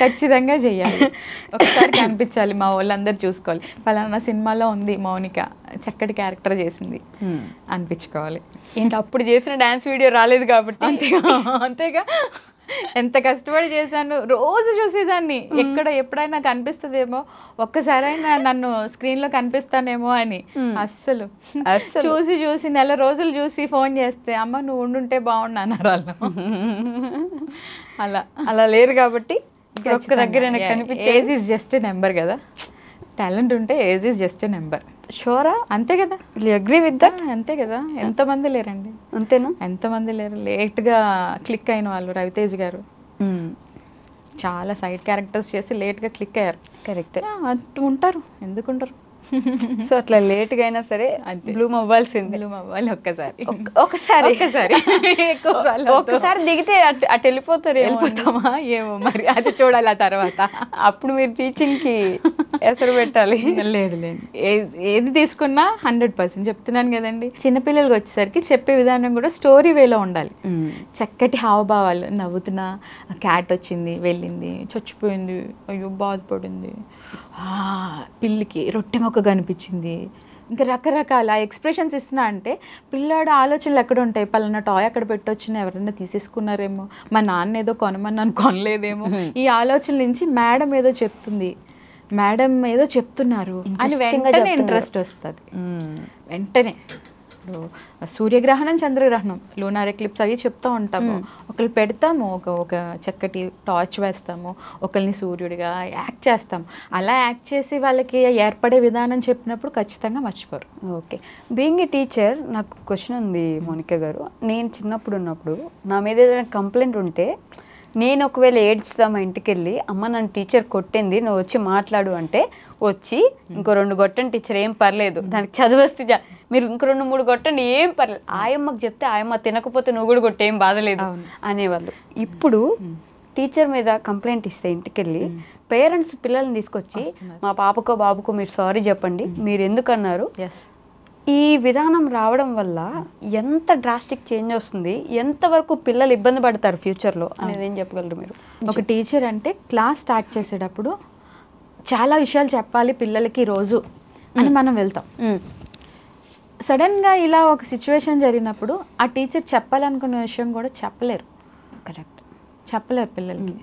Speaker 3: ఖచ్చితంగా చెయ్యాలి. ఒకసారి కనిపించాలి, మా వాళ్ళందరూ చూసుకోవాలి, పలానా సినిమాలో ఉంది మౌనిక, చక్కటి క్యారెక్టర్ చేసింది అనిపించుకోవాలి.
Speaker 2: ఏంటి అప్పుడు చేసిన డాన్స్ వీడియో రాలేదు కాబట్టి
Speaker 3: అంతేగా, ఎంత కష్టపడి చేశాను, రోజు చూసేదాన్ని, ఎప్పుడైనా కనిపిస్తుందేమో, ఒక్కసారైనా నన్ను స్క్రీన్ లో కనిపిస్తానేమో అని. అస్సలు చూసి నెల రోజులు చూసి ఫోన్ చేస్తే అమ్మ నువ్వు ఉండుంటే బాగుండు అన్నారు వాళ్ళు.
Speaker 2: అలా లేరు కాబట్టి ఒక్క దగ్గర
Speaker 3: age is just a number కదా, టాలెంట్ ఉంటే age is just a number.
Speaker 2: షూరా?
Speaker 3: అంతే కదా,
Speaker 2: అగ్రీ విత్ దట్.
Speaker 3: అంతే కదా, ఎంతమంది లేరండి,
Speaker 2: అంతేనా?
Speaker 3: ఎంతమంది లేరు లేట్గా క్లిక్ అయిన వాళ్ళు. రవితేజ్ గారు చాలా సైడ్ క్యారెక్టర్స్ చేసి లేట్గా క్లిక్ అయ్యారు.
Speaker 2: కరెక్ట్.
Speaker 3: ఉంటారు, ఎందుకుంటారు.
Speaker 2: సో అట్లా లేట్గా అయినా సరే బ్లూమ్ అవ్వాల్సింది.
Speaker 3: బ్లూమ్ అవ్వాలి ఒకసారి
Speaker 2: ఒక్కసారి దిగితే అటు
Speaker 3: వెళ్ళిపోతామా ఏమో మరి, అది చూడాలి ఆ తర్వాత.
Speaker 2: అప్పుడు మీరు టీచింగ్కి ఎసరు పెట్టాలి.
Speaker 3: లేదు ఏది తీసుకున్నా 100% చెప్తున్నాను కదండి. చిన్నపిల్లలకి వచ్చేసరికి చెప్పే విధానం కూడా స్టోరీ వేలో ఉండాలి. చక్కటి హావభావాలు, నవ్వుతున్నా క్యాట్ వచ్చింది వెళ్ళింది చచ్చిపోయింది అయ్యో బాధపడింది, పిల్లికి రొట్టె మొక్క కనిపించింది, ఇంకా రకరకాల ఎక్స్ప్రెషన్స్ ఇస్తున్నా అంటే పిల్లాడు ఆలోచనలు ఎక్కడ ఉంటాయి, పలానా టాయ్ అక్కడ పెట్టొచ్చినా ఎవరైనా తీసేసుకున్నారేమో, మా నాన్న ఏదో కొనమన్నాను కొనలేదేమో, ఈ ఆలోచన నుంచి మేడం ఏదో చెప్తుంది, మేడం ఏదో చెప్తున్నారు అని వెంటనే ఇంట్రెస్ట్ వస్తుంది. వెంటనే సూర్యగ్రహణం చంద్రగ్రహణం లూనార్ ఎక్లిప్స్ అవి చెప్తూ ఉంటాము. ఒకళ్ళు పెడతాము, ఒక చక్కటి టార్చ్ వేస్తాము, ఒకరిని సూర్యుడిగా యాక్ట్ చేస్తాము. అలా యాక్ట్ చేసి వాళ్ళకి ఏర్పడే విధానం చెప్పినప్పుడు ఖచ్చితంగా మర్చిపోరు.
Speaker 2: ఓకే. బీయింగ్ ఏ టీచర్ నాకు క్వశ్చన్ ఉంది మోనికా గారు. నేను చిన్నప్పుడు ఉన్నప్పుడు నా మీద ఏదైనా కంప్లైంట్ ఉంటే నేను ఒకవేళ ఏడ్చుదా మా ఇంటికి వెళ్ళి అమ్మ నన్ను టీచర్ కొట్టింది నువ్వు వచ్చి మాట్లాడు అంటే వచ్చి ఇంకో 2 కొట్టండి టీచర్ ఏం పర్లేదు, దానికి చదువు వస్తే మీరు ఇంకో 2-3 కొట్టండి ఏం పర్లేదు, ఆయమ్మకి చెప్తే ఆయమ్మ తినకపోతే నువ్వు కూడా కొట్టే ఏం బాధలేదు అనేవాళ్ళు. ఇప్పుడు టీచర్ మీద కంప్లైంట్ ఇస్తే ఇంటికి వెళ్ళి పేరెంట్స్ పిల్లల్ని తీసుకొచ్చి మా పాపకో బాబుకో మీరు సారీ చెప్పండి, మీరు ఎందుకు అన్నారు. ఈ విధానం రావడం వల్ల ఎంత డ్రాస్టిక్ చేంజ్ వస్తుంది, ఎంతవరకు పిల్లలు ఇబ్బంది పడతారు ఫ్యూచర్లో అనేది ఏం చెప్పగలరు మీరు?
Speaker 3: ఒక టీచర్ అంటే క్లాస్ స్టార్ట్ చేసేటప్పుడు చాలా విషయాలు చెప్పాలి పిల్లలకి రోజు అని మనం వెళ్తాం. సడన్గా ఇలా ఒక సిచ్యువేషన్ జరిగినప్పుడు ఆ టీచర్ చెప్పాలనుకున్న విషయం కూడా చెప్పలేరు.
Speaker 2: కరెక్ట్,
Speaker 3: చెప్పలేరు పిల్లలకి.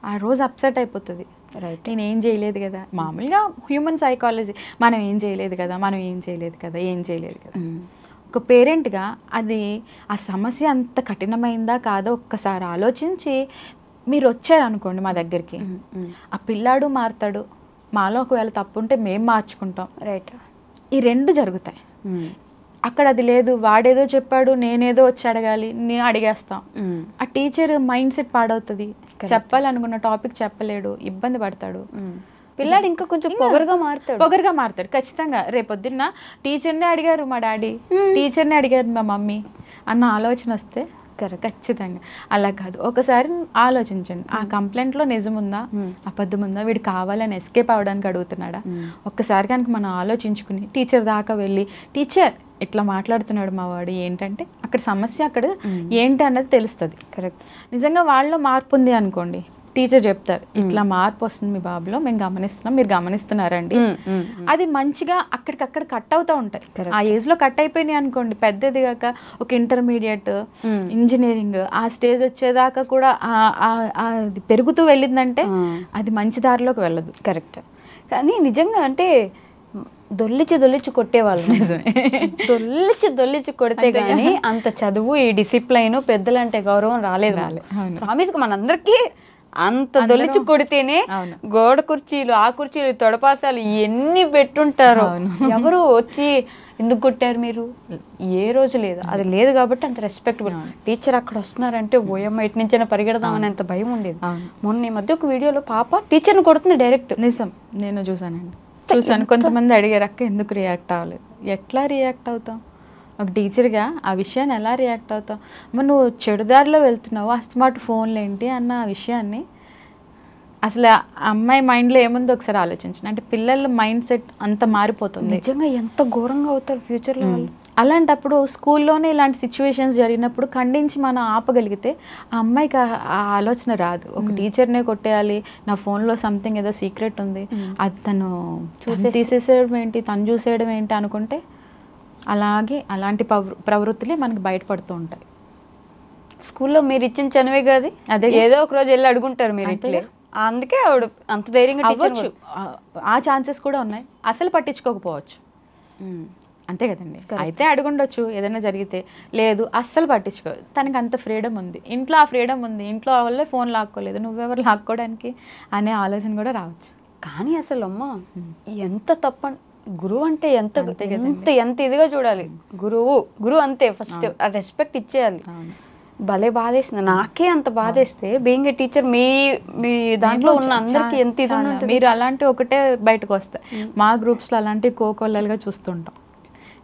Speaker 3: ఆ రోజు అప్సెట్ అయిపోతుంది.
Speaker 2: రైట్,
Speaker 3: నేను ఏం చేయలేదు కదా, మామూలుగా హ్యూమన్ సైకాలజీ, మనం ఏం చేయలేదు కదా, ఏం చేయలేదు కదా. ఒక పేరెంట్గా అది ఆ సమస్య అంత కఠినమైందా కాదో ఒక్కసారి ఆలోచించి మీరు వచ్చారనుకోండి మా దగ్గరికి, ఆ పిల్లాడు మారుతాడు, మాలో ఒకవేళ తప్పు ఉంటే మేము మార్చుకుంటాం.
Speaker 2: రైట్,
Speaker 3: ఈ 2 జరుగుతాయి. అక్కడ అది లేదు, వాడేదో చెప్పాడు నేనేదో వచ్చి అడగాలి, నేను అడిగేస్తాం. ఆ టీచర్ మైండ్ సెట్ పాడవుతుంది, చెప్పాలనుకున్న టాపిక్ చెప్పలేడు, ఇబ్బంది పడతాడు.
Speaker 2: పిల్లాడు ఇంకా కొంచెం పొగరుగా
Speaker 3: మారుతాడు ఖచ్చితంగా. రేపొద్దున్న టీచర్నే అడిగారు మా డాడీ, టీచర్నే అడిగారు మా మమ్మీ అన్న ఆలోచన వస్తే ఖచ్చితంగా. అలా కాదు, ఒకసారి ఆలోచించండి, ఆ కంప్లైంట్లో నిజముందా అబద్ధం ఉందా, వీడు కావాలని ఎస్కేప్ అవ్వడానికి అడుగుతున్నాడా. ఒక్కసారి కనుక మనం ఆలోచించుకుని టీచర్ దాకా వెళ్ళి టీచర్ ఇట్లా మాట్లాడుతున్నాడు మా వాడు ఏంటంటే అక్కడ సమస్య అక్కడ ఏంటి అన్నది తెలుస్తుంది.
Speaker 2: కరెక్ట్.
Speaker 3: నిజంగా వాళ్ళలో మార్పు ఉంది అనుకోండి, టీచర్ చెప్తారు ఇట్లా మార్పు వస్తుంది మీ బాబులో, మేము గమనిస్తున్నాం, మీరు గమనిస్తున్నారండి. అది మంచిగా అక్కడికక్కడ కట్ అవుతూ ఉంటాయి. ఆ ఏజ్ లో కట్ అయిపోయినాయి అనుకోండి, పెద్దది కాక ఒక ఇంటర్మీడియట్ ఇంజనీరింగ్ ఆ స్టేజ్ వచ్చేదాకా కూడా అది పెరుగుతూ వెళ్ళిందంటే అది మంచి దారిలోకి వెళ్ళదు.
Speaker 2: కరెక్ట్. కానీ నిజంగా అంటే దొల్లిచి కొట్టేవాళ్ళు, దొల్లిచి కొడితే కానీ అంత చదువు, ఈ డిసిప్లైన్, పెద్దలంటే గౌరవం రాలేదు. ప్రామిస్ మనందరికీ అంత దొల్లిచి కొడితేనే గోడ కుర్చీలు, ఆ కుర్చీలు, తొడపాసాలు ఎన్ని పెట్టుంటారో. ఎవరు వచ్చి ఎందుకు కొట్టారు మీరు ఏ రోజు లేదు, అది లేదు కాబట్టి అంత రెస్పెక్టబుల్. టీచర్ అక్కడ వస్తున్నారంటే ఓయమ్మ ఇటు నుంచైనా పరిగెడదామని అంత భయం ఉండేది. మొన్న ఈ మధ్య ఒక వీడియోలో పాప టీచర్ని కొడుతుంది డైరెక్ట్.
Speaker 3: నిజం, నేను చూసాను. కొంతమంది అడిగారు అక్క ఎందుకు రియాక్ట్ అవ్వలేదు. ఎట్లా రియాక్ట్ అవుతాం ఒక టీచర్గా, ఆ విషయాన్ని ఎలా రియాక్ట్ అవుతాం. మరి నువ్వు చెడుదారిలో వెళ్తున్నావు, అస్మార్ట్ ఫోన్లు ఏంటి అన్న ఆ విషయాన్ని అసలు అమ్మాయి మైండ్లో ఏముందో ఒకసారి ఆలోచించండి. అంటే పిల్లల మైండ్ సెట్ అంత మారిపోతుంది.
Speaker 2: నిజంగా ఎంత ఘోరంగా అవుతారు ఫ్యూచర్లో వాళ్ళు.
Speaker 3: అలాంటప్పుడు స్కూల్లోనే ఇలాంటి సిచ్యువేషన్స్ జరిగినప్పుడు ఖండించి మనం ఆపగలిగితే ఆ అమ్మాయికి ఆ ఆలోచన రాదు. ఒక టీచర్నే కొట్టేయాలి, నా ఫోన్లో సంథింగ్ ఏదో సీక్రెట్ ఉంది, అది తను తీసేసేయడం ఏంటి, తను చూసేయడం ఏంటి అనుకుంటే అలాగే అలాంటి ప్రవృత్తులే మనకి బయటపడుతూ ఉంటాయి.
Speaker 2: స్కూల్లో మీరు ఇచ్చిన చనువే కాదు, అదే ఏదో ఒక రోజు వెళ్ళి అడుగుంటారు మీరు ఇట్లే, అందుకే ఆవిడ అంత ధైర్యంగా
Speaker 3: అవ్వచ్చు. ఆ ఛాన్సెస్ కూడా ఉన్నాయి, అసలు పట్టించుకోకపోవచ్చు, అంతే కదండి. అయితే అడుగుండొచ్చు ఏదైనా జరిగితే, లేదు అస్సలు పట్టించుకోదు, తనకి అంత ఫ్రీడమ్ ఉంది, ఇంట్లో ఆ ఫ్రీడమ్ ఉంది, ఇంట్లో వాళ్ళే ఫోన్ లాక్కోలేదు, నువ్వెవరు లాక్కోవడానికి అనే ఆలోచన కూడా రావచ్చు.
Speaker 2: కానీ అసలు అమ్మ ఎంత తప్ప, గురువు అంటే ఎంత ఎంత ఎంత ఇదిగా చూడాలి. గురువు అంతే, ఫస్ట్ ఆ రెస్పెక్ట్ ఇచ్చేయాలి. భలే బాధేస్తుంది. నాకే అంత బాధేస్తే బీయింగ్ ఏ టీచర్ మీ దాంట్లో ఉన్న అందరికి ఎంత ఇది ఉంటుంది.
Speaker 3: మీరు అలాంటి ఒకటే బయటకు వస్తాయి. మా గ్రూప్స్లో అలాంటివి కోకొల్లలుగా చూస్తుంటాం.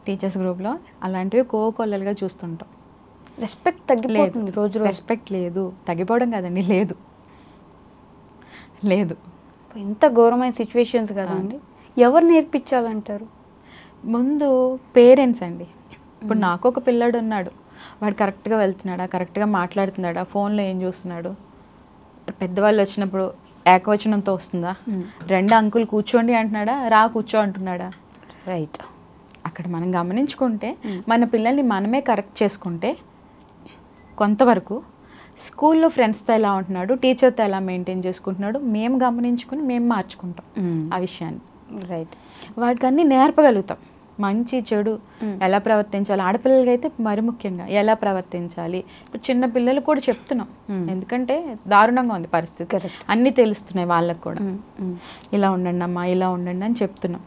Speaker 3: టీచర్స్ గ్రూప్లో అలాంటివి కోకొల్లలుగా చూస్తుంటాం.
Speaker 2: రెస్పెక్ట్ తగ్గిపోతుంది రోజు.
Speaker 3: రెస్పెక్ట్ లేదు, తగ్గిపోవడం కదండి, లేదు లేదు.
Speaker 2: ఎంత ఘోరమైన సిచ్యువేషన్స్ కదండి. ఎవరు నేర్పించాలంటారు?
Speaker 3: ముందు పేరెంట్స్ అండి. ఇప్పుడు నాకు ఒక పిల్లాడు ఉన్నాడు, వాడు కరెక్ట్గా వెళ్తున్నాడా, కరెక్ట్గా మాట్లాడుతున్నాడా, ఫోన్లో ఏం చూస్తున్నాడు, పెద్దవాళ్ళు వచ్చినప్పుడు ఏకవచనంతో వస్తుందా, రెండు అంకుల్ కూర్చోండి అంటున్నాడా, రా కూర్చో అంటున్నాడా,
Speaker 2: రైట్.
Speaker 3: అక్కడ మనం గమనించుకుంటే మన పిల్లల్ని మనమే కరెక్ట్ చేసుకుంటే కొంతవరకు స్కూల్లో ఫ్రెండ్స్తో ఎలా ఉంటున్నాడు, టీచర్తో ఎలా మెయింటైన్ చేసుకుంటున్నాడు మేము గమనించుకుని మేము మార్చుకుంటాం ఆ విషయాన్ని.
Speaker 2: రైట్.
Speaker 3: వాటికి అన్నీ నేర్పగలుగుతాం. మంచి చెడు ఎలా ప్రవర్తించాలి, ఆడపిల్లలకి అయితే మరి ముఖ్యంగా ఎలా ప్రవర్తించాలి. ఇప్పుడు చిన్న పిల్లలు కూడా చెప్తున్నాం, ఎందుకంటే దారుణంగా ఉంది పరిస్థితి, అన్నీ తెలుస్తున్నాయి వాళ్ళకు కూడా. ఇలా ఉండండి అమ్మా, ఇలా ఉండండి అని చెప్తున్నాం.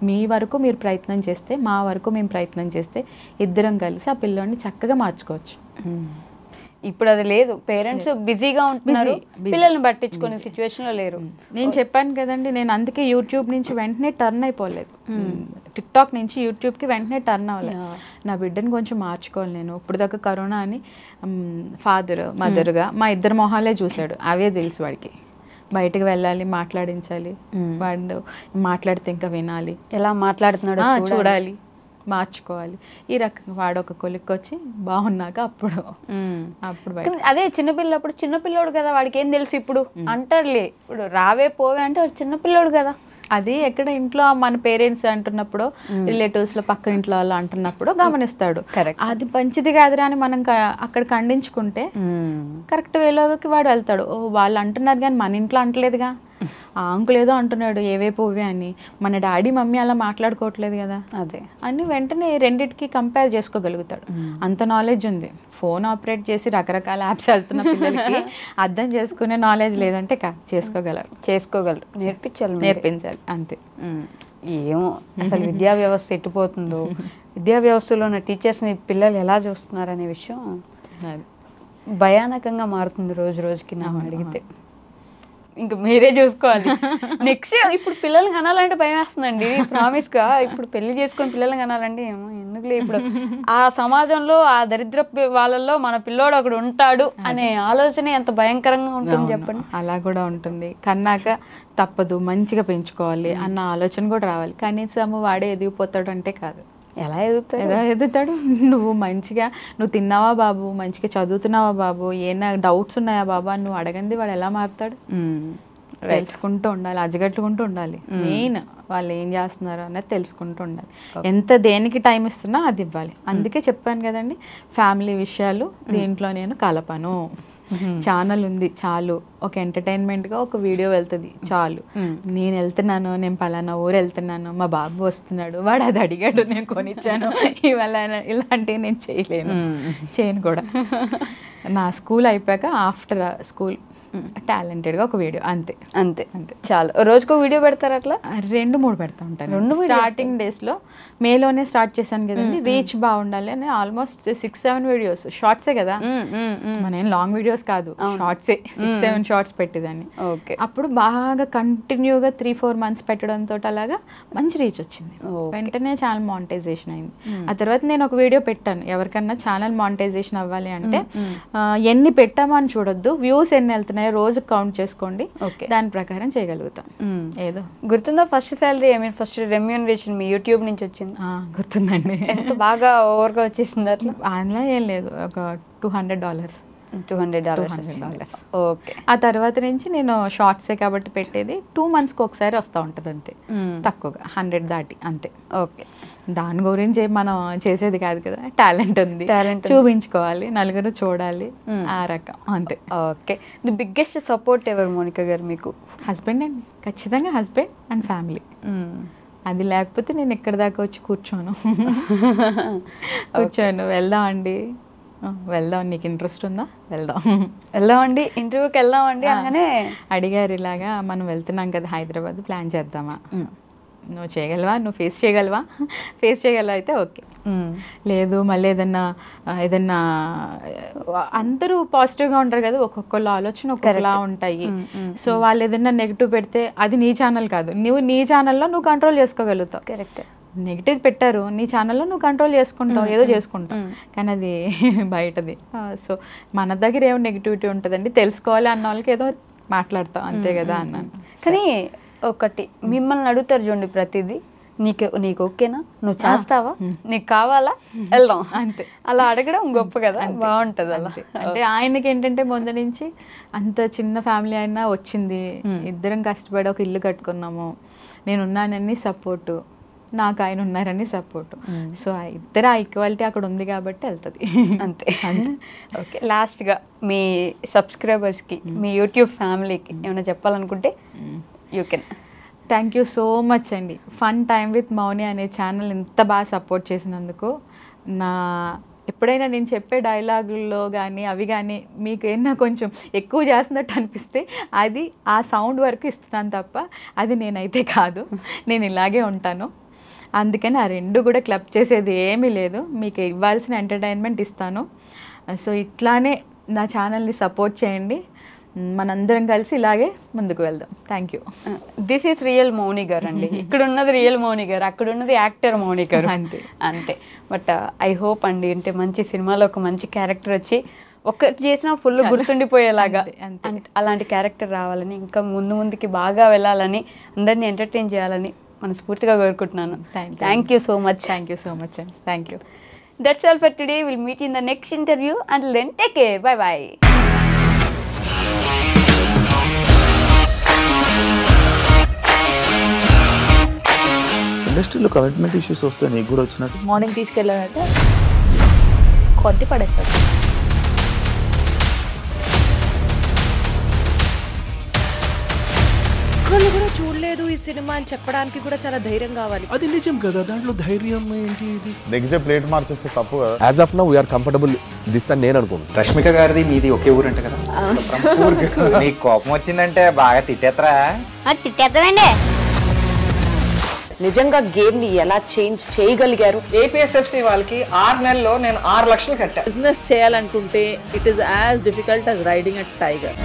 Speaker 3: మీ వరకు మీరు ప్రయత్నం చేస్తే, మా వరకు మేము ప్రయత్నం చేస్తే ఇద్దరం కలిసి ఆ పిల్లోడిని చక్కగా మార్చుకోవచ్చు.
Speaker 2: ఇప్పుడు అది లేదు. పేరెంట్స్ బిజీగా ఉంటున్నారు, పిల్లల్ని పట్టించుకునే సిచ్యువేషన్ లో లేరు.
Speaker 3: నేను చెప్పాను కదండి, నేను అందుకే యూట్యూబ్ నుంచి వెంటనే టర్న్ అయిపోలేదు, టిక్ టాక్ నుంచి యూట్యూబ్కి వెంటనే టర్న్ అవ్వలేదు. నా బిడ్డను కొంచెం మార్చుకోవాలి. నేను ఇప్పుడు దాకా కరోనా అని ఫాదర్ మదర్గా మా ఇద్దరు మొహాలే చూశాడు, అవే తెలుసు వాడికి. బయటకు వెళ్ళాలి, మాట్లాడించాలి, వాడు మాట్లాడితే ఇంకా వినాలి,
Speaker 2: ఎలా మాట్లాడుతున్నాడో
Speaker 3: చూడాలి, మార్చుకోవాలి. ఈ రకంగా వాడు ఒక కొలిక్కి వచ్చి బాగున్నాక అప్పుడు
Speaker 2: అదే చిన్నపిల్లోడు కదా, వాడికి ఏం తెలుసు ఇప్పుడు అంటారులే. ఇప్పుడు రావే పోవే అంటే వాడు చిన్నపిల్లోడు కదా.
Speaker 3: అది ఎక్కడ ఇంట్లో మన పేరెంట్స్ అంటున్నప్పుడు, రిలేటివ్స్ లో పక్క ఇంట్లో వాళ్ళు అంటున్నప్పుడు గమనిస్తాడు. అది మంచిది కాదురా అని మనం అక్కడ ఖండించుకుంటే కరెక్ట్ వేలోకి వాడు వెళ్తాడు. ఓ వాళ్ళు అంటున్నారు కానీ మన ఇంట్లో అంటలేదుగా, ఆ అంకుల్ ఏదో అంటున్నాడు ఏవే పోవే అని, మన డాడీ మమ్మీ అలా మాట్లాడుకోవట్లేదు కదా, అదే అని వెంటనే రెండింటికి కంపేర్ చేసుకోగలుగుతాడు. అంత నాలెడ్జ్ ఉంది. ఫోన్ ఆపరేట్ చేసి రకరకాల యాప్స్ వేస్తున్న పిల్లలకి అర్థం చేసుకునే నాలెడ్జ్ లేదంటే చేసుకోగలరు. నేర్పించాలి అంతే.
Speaker 2: ఏమో అసలు విద్యా వ్యవస్థ ఎట్టిపోతుందో, విద్యా వ్యవస్థలో ఉన్న టీచర్స్ని పిల్లలు ఎలా చూస్తున్నారు అనే విషయం భయానకంగా మారుతుంది రోజు రోజుకి. నాకు అడిగితే ఇంకా మీరే చూసుకోవాలి. నెక్స్ట్ ఇప్పుడు పిల్లల్ని కనాలంటే భయం వేస్తుందండి. ప్రామిస్గా ఇప్పుడు పెళ్లి చేసుకొని పిల్లల్ని కనాలంటే ఏమో ఎందుకులే, ఇప్పుడు ఆ సమాజంలో ఆ దరిద్ర వాళ్ళల్లో మన పిల్లోడు ఒకడు ఉంటాడు అనే ఆలోచన ఎంత భయంకరంగా ఉంటుంది చెప్పండి.
Speaker 3: అలా కూడా ఉంటుంది. కన్నాక తప్పదు, మంచిగా పెంచుకోవాలి అన్న ఆలోచన కూడా రావాలి. కనీసం వాడే ఎదిగిపోతాడు అంటే కాదు.
Speaker 2: ఎలా ఎదుగుతాడు?
Speaker 3: నువ్వు తిన్నావా బాబు, మంచిగా చదువుతున్నావా బాబు, ఏమైనా డౌట్స్ ఉన్నాయా బాబా నువ్వు అడగంది వాడు ఎలా మారుతాడు? తెలుసుకుంటూ ఉండాలి, అజగట్టుకుంటూ ఉండాలి. మెయిన్ వాళ్ళు ఏం చేస్తున్నారు అన్నది తెలుసుకుంటూ ఉండాలి. ఎంత దేనికి టైం ఇస్తున్నా అది ఇవ్వాలి. అందుకే చెప్పాను కదండి, ఫ్యామిలీ విషయాలు దీంట్లో నేను కలపను. ఛానల్ ఉంది చాలు, ఒక ఎంటర్టైన్మెంట్గా ఒక వీడియో వెళ్తుంది చాలు. నేను వెళ్తున్నాను, నేను పలానా ఊరు వెళ్తున్నాను, మా బాబు వస్తున్నాడు, వాడు అది అడిగాడు నేను కొనిచ్చాను, ఇవాళ ఇలాంటివి నేను చేయను కూడా. నా స్కూల్ అయిపోయాక ఆఫ్టర్ స్కూల్ టాలెంటెడ్గా ఒక వీడియో అంతే
Speaker 2: అంతే అంతే చాలు. రోజుకో వీడియో పెడతారు, అట్లా
Speaker 3: 2-3 పెడతా ఉంటాను. స్టార్టింగ్ డేస్లో మేలోనే స్టార్ట్ చేశాను కదండి, రీచ్ బాగుండాలి అని ఆల్మోస్ట్ 6-7 వీడియోస్, షార్ట్సే కదా మన ఏం లాంగ్ వీడియోస్ కాదు, షార్ట్సే 6-7 షార్ట్స్ పెట్టేదాన్ని.
Speaker 2: ఓకే.
Speaker 3: అప్పుడు బాగా కంటిన్యూగా 3-4 మంత్స్ పెట్టడంతో అలాగా మంచి రీచ్ వచ్చింది. వెంటనే ఛానల్ మానిటైజేషన్ అయింది. ఆ తర్వాత నేను ఒక వీడియో పెట్టాను, ఎవరికన్నా ఛానల్ మానిటైజేషన్ అవ్వాలి అంటే ఎన్ని పెట్టామో అని చూడొద్దు, వ్యూస్ ఎన్ని వెళ్తున్నాయి రోజు కౌంట్ చేసుకోండి, దాని ప్రకారం చేయగలుగుతాం. ఏదో
Speaker 2: గుర్తుందా ఫస్ట్ శాలరీ, ఫస్ట్ రెమ్యూనరేషన్ మీ యూట్యూబ్ నుంచి వచ్చింది?
Speaker 3: గుర్తుందండి.
Speaker 2: ఎంత బాగా ఓవర్గా వచ్చేసింది అట్లా?
Speaker 3: అందులో ఏం లేదు, ఒక $200.
Speaker 2: ఓకే.
Speaker 3: ఆ తర్వాత నుంచి నేను షార్ట్సే కాబట్టి పెట్టేది 2 మంత్స్కి ఒకసారి వస్తూ ఉంటుంది అంతే, తక్కువగా 100 దాటి అంతే.
Speaker 2: ఓకే.
Speaker 3: దాని గురించి మనం చేసేది కాదు కదా, టాలెంట్ ఉంది, చూపించుకోవాలి, నలుగురు చూడాలి, ఆ రకం అంతే.
Speaker 2: ఓకే. ది బిగ్గెస్ట్ సపోర్ట్ ఎవరు మోనికా గారు మీకు?
Speaker 3: హస్బెండ్ అండి, ఖచ్చితంగా హస్బెండ్ అండ్ ఫ్యామిలీ. అది లేకపోతే నేను ఎక్కడి దాకా వచ్చి కూర్చోను. వెళ్దాం అండి, వెళ్దాం, నీకు ఇంట్రెస్ట్ ఉందా,
Speaker 2: వెళ్దామండి, ఇంటర్వ్యూకి వెళ్దామండి అనగానే
Speaker 3: అడిగారు. ఇలాగా మనం వెళ్తున్నాం కదా హైదరాబాద్, ప్లాన్ చేద్దామా? నువ్వు చేయగలవా, నువ్వు ఫేస్ చేయగలవా అయితే ఓకే. లేదు మళ్ళీ ఏదన్నా అందరూ పాజిటివ్గా ఉంటారు కదా, ఒక్కొక్కళ్ళ ఆలోచన ఒక్కొక్కలా ఉంటాయి. సో వాళ్ళు ఏదైనా నెగిటివ్ పెడితే అది నీ ఛానల్ కాదు, నువ్వు నీ ఛానల్లో నువ్వు కంట్రోల్ చేసుకోగలుగుతావు.
Speaker 2: కరెక్ట్.
Speaker 3: నెగిటివ్ పెట్టారు నీ ఛానల్లో, నువ్వు కంట్రోల్ చేసుకుంటావు, ఏదో చేసుకుంటావు, కానీ అది బయటది. సో మన దగ్గర ఏమో నెగిటివిటీ ఉంటుందండి, తెలుసుకోవాలి అన్న వాళ్ళకి ఏదో మాట్లాడతాం అంతే కదా అన్నాను.
Speaker 2: కానీ ఒకటి మిమ్మల్ని అడుగుతారు చూడండి ప్రతిదీ, నీకు ఓకేనా, నువ్వు చేస్తావా, నీకు కావాలా, వెళ్దాం అంతే. అలా అడగడం గొప్ప కదా, బాగుంటుంది అలా.
Speaker 3: అంటే ఆయనకి ఏంటంటే ముందు నుంచి అంత చిన్న ఫ్యామిలీ అయినా వచ్చింది, ఇద్దరం కష్టపడి ఒక ఇల్లు కట్టుకున్నాము, నేనున్నానని సపోర్టు, నాకు ఆయన ఉన్నారని సపోర్టు. సో ఇద్దరు ఆ ఈక్వాలిటీ అక్కడ ఉంది కాబట్టి వెళ్తుంది
Speaker 2: అంతే. ఓకే, లాస్ట్గా మీ సబ్స్క్రైబర్స్కి, మీ యూట్యూబ్ ఫ్యామిలీకి ఏమైనా చెప్పాలనుకుంటే you can.
Speaker 3: Thank you so much అండి. ఫన్ టైమ్ విత్ మౌని అనే ఛానల్ ఇంత బాగా సపోర్ట్ చేసినందుకు. ఎప్పుడైనా నేను చెప్పే డైలాగుల్లో కానీ అవి కానీ మీకు ఏమన్నా కొంచెం ఎక్కువ చేస్తున్నట్టు అనిపిస్తే అది ఆ సౌండ్ వరకు ఇస్తున్నాను తప్ప అది నేనైతే కాదు, నేను ఇలాగే ఉంటాను. అందుకని ఆ రెండు కూడా క్లబ్ చేసేది ఏమీ లేదు, మీకు ఇవ్వాల్సిన ఎంటర్టైన్మెంట్ ఇస్తాను. సో ఇట్లానే నా ఛానల్ని సపోర్ట్ చేయండి, మనందరం కలిసి ఇలాగే ముందుకు వెళ్దాం. Thank you.
Speaker 2: This is real Mouni గారు అండి. ఇక్కడ ఉన్నది రియల్ మౌని గారు, అక్కడ ఉన్నది యాక్టర్ మౌని గారు అంతే. బట్ ఐ హోప్ అండి, అంటే మంచి సినిమాలో ఒక మంచి క్యారెక్టర్ వచ్చి ఒక్కటి చేసినా ఫుల్ గుర్తుండిపోయేలాగా అలాంటి క్యారెక్టర్ రావాలని, ఇంకా ముందుకి బాగా వెళ్ళాలని, అందరినీ ఎంటర్టైన్ చేయాలని మనస్ఫూర్తిగా కోరుకుంటున్నాను. Thank you so much.
Speaker 3: Thank you so much అండి. Thank you.
Speaker 2: That's all for today. Will meet in the next interview. Until then take care. Bye bye.
Speaker 4: ఇండస్ట్రీలో కమిట్మెంట్ ఇష్యూస్ వస్తే నీకు కూడా వచ్చినట్టు?
Speaker 2: మార్నింగ్ తీసుకెళ్ళాలంటే కొట్టి పడేసాడు.
Speaker 5: ఒక్కళ్ళు కూడా చూడలేదు ఈ సినిమా అని చెప్పడానికి కూడా చాలా ధైర్యం కావాలి.
Speaker 6: అది నిజం కదా, దాంట్లో ధైర్యం ఏంటి? ఇది
Speaker 4: నెక్స్ట్ డే ప్లేట్ మార్చేస్తే తప్పు కదా.
Speaker 7: As of now we are comfortable this అని నేను అనుకుంటున్నాను.
Speaker 8: రష్మిక గారిది మీది ఒకే ఊరు అంట కదా? నీకు కోపం వచ్చిందంటే బాగా తిట్టేత్తరా?
Speaker 9: తిట్టేద్దామండి.
Speaker 5: నిజంగా గేమ్ ని ఎలా చేంజ్ చేయగలిగారు?
Speaker 10: ఏపీఎస్ఎఫ్సి వాళ్ళకి 6 నెలల్లో నేను 6 లక్షలు కట్టా.
Speaker 5: బిజినెస్ చేయాలనుకుంటే it is as difficult as riding a tiger.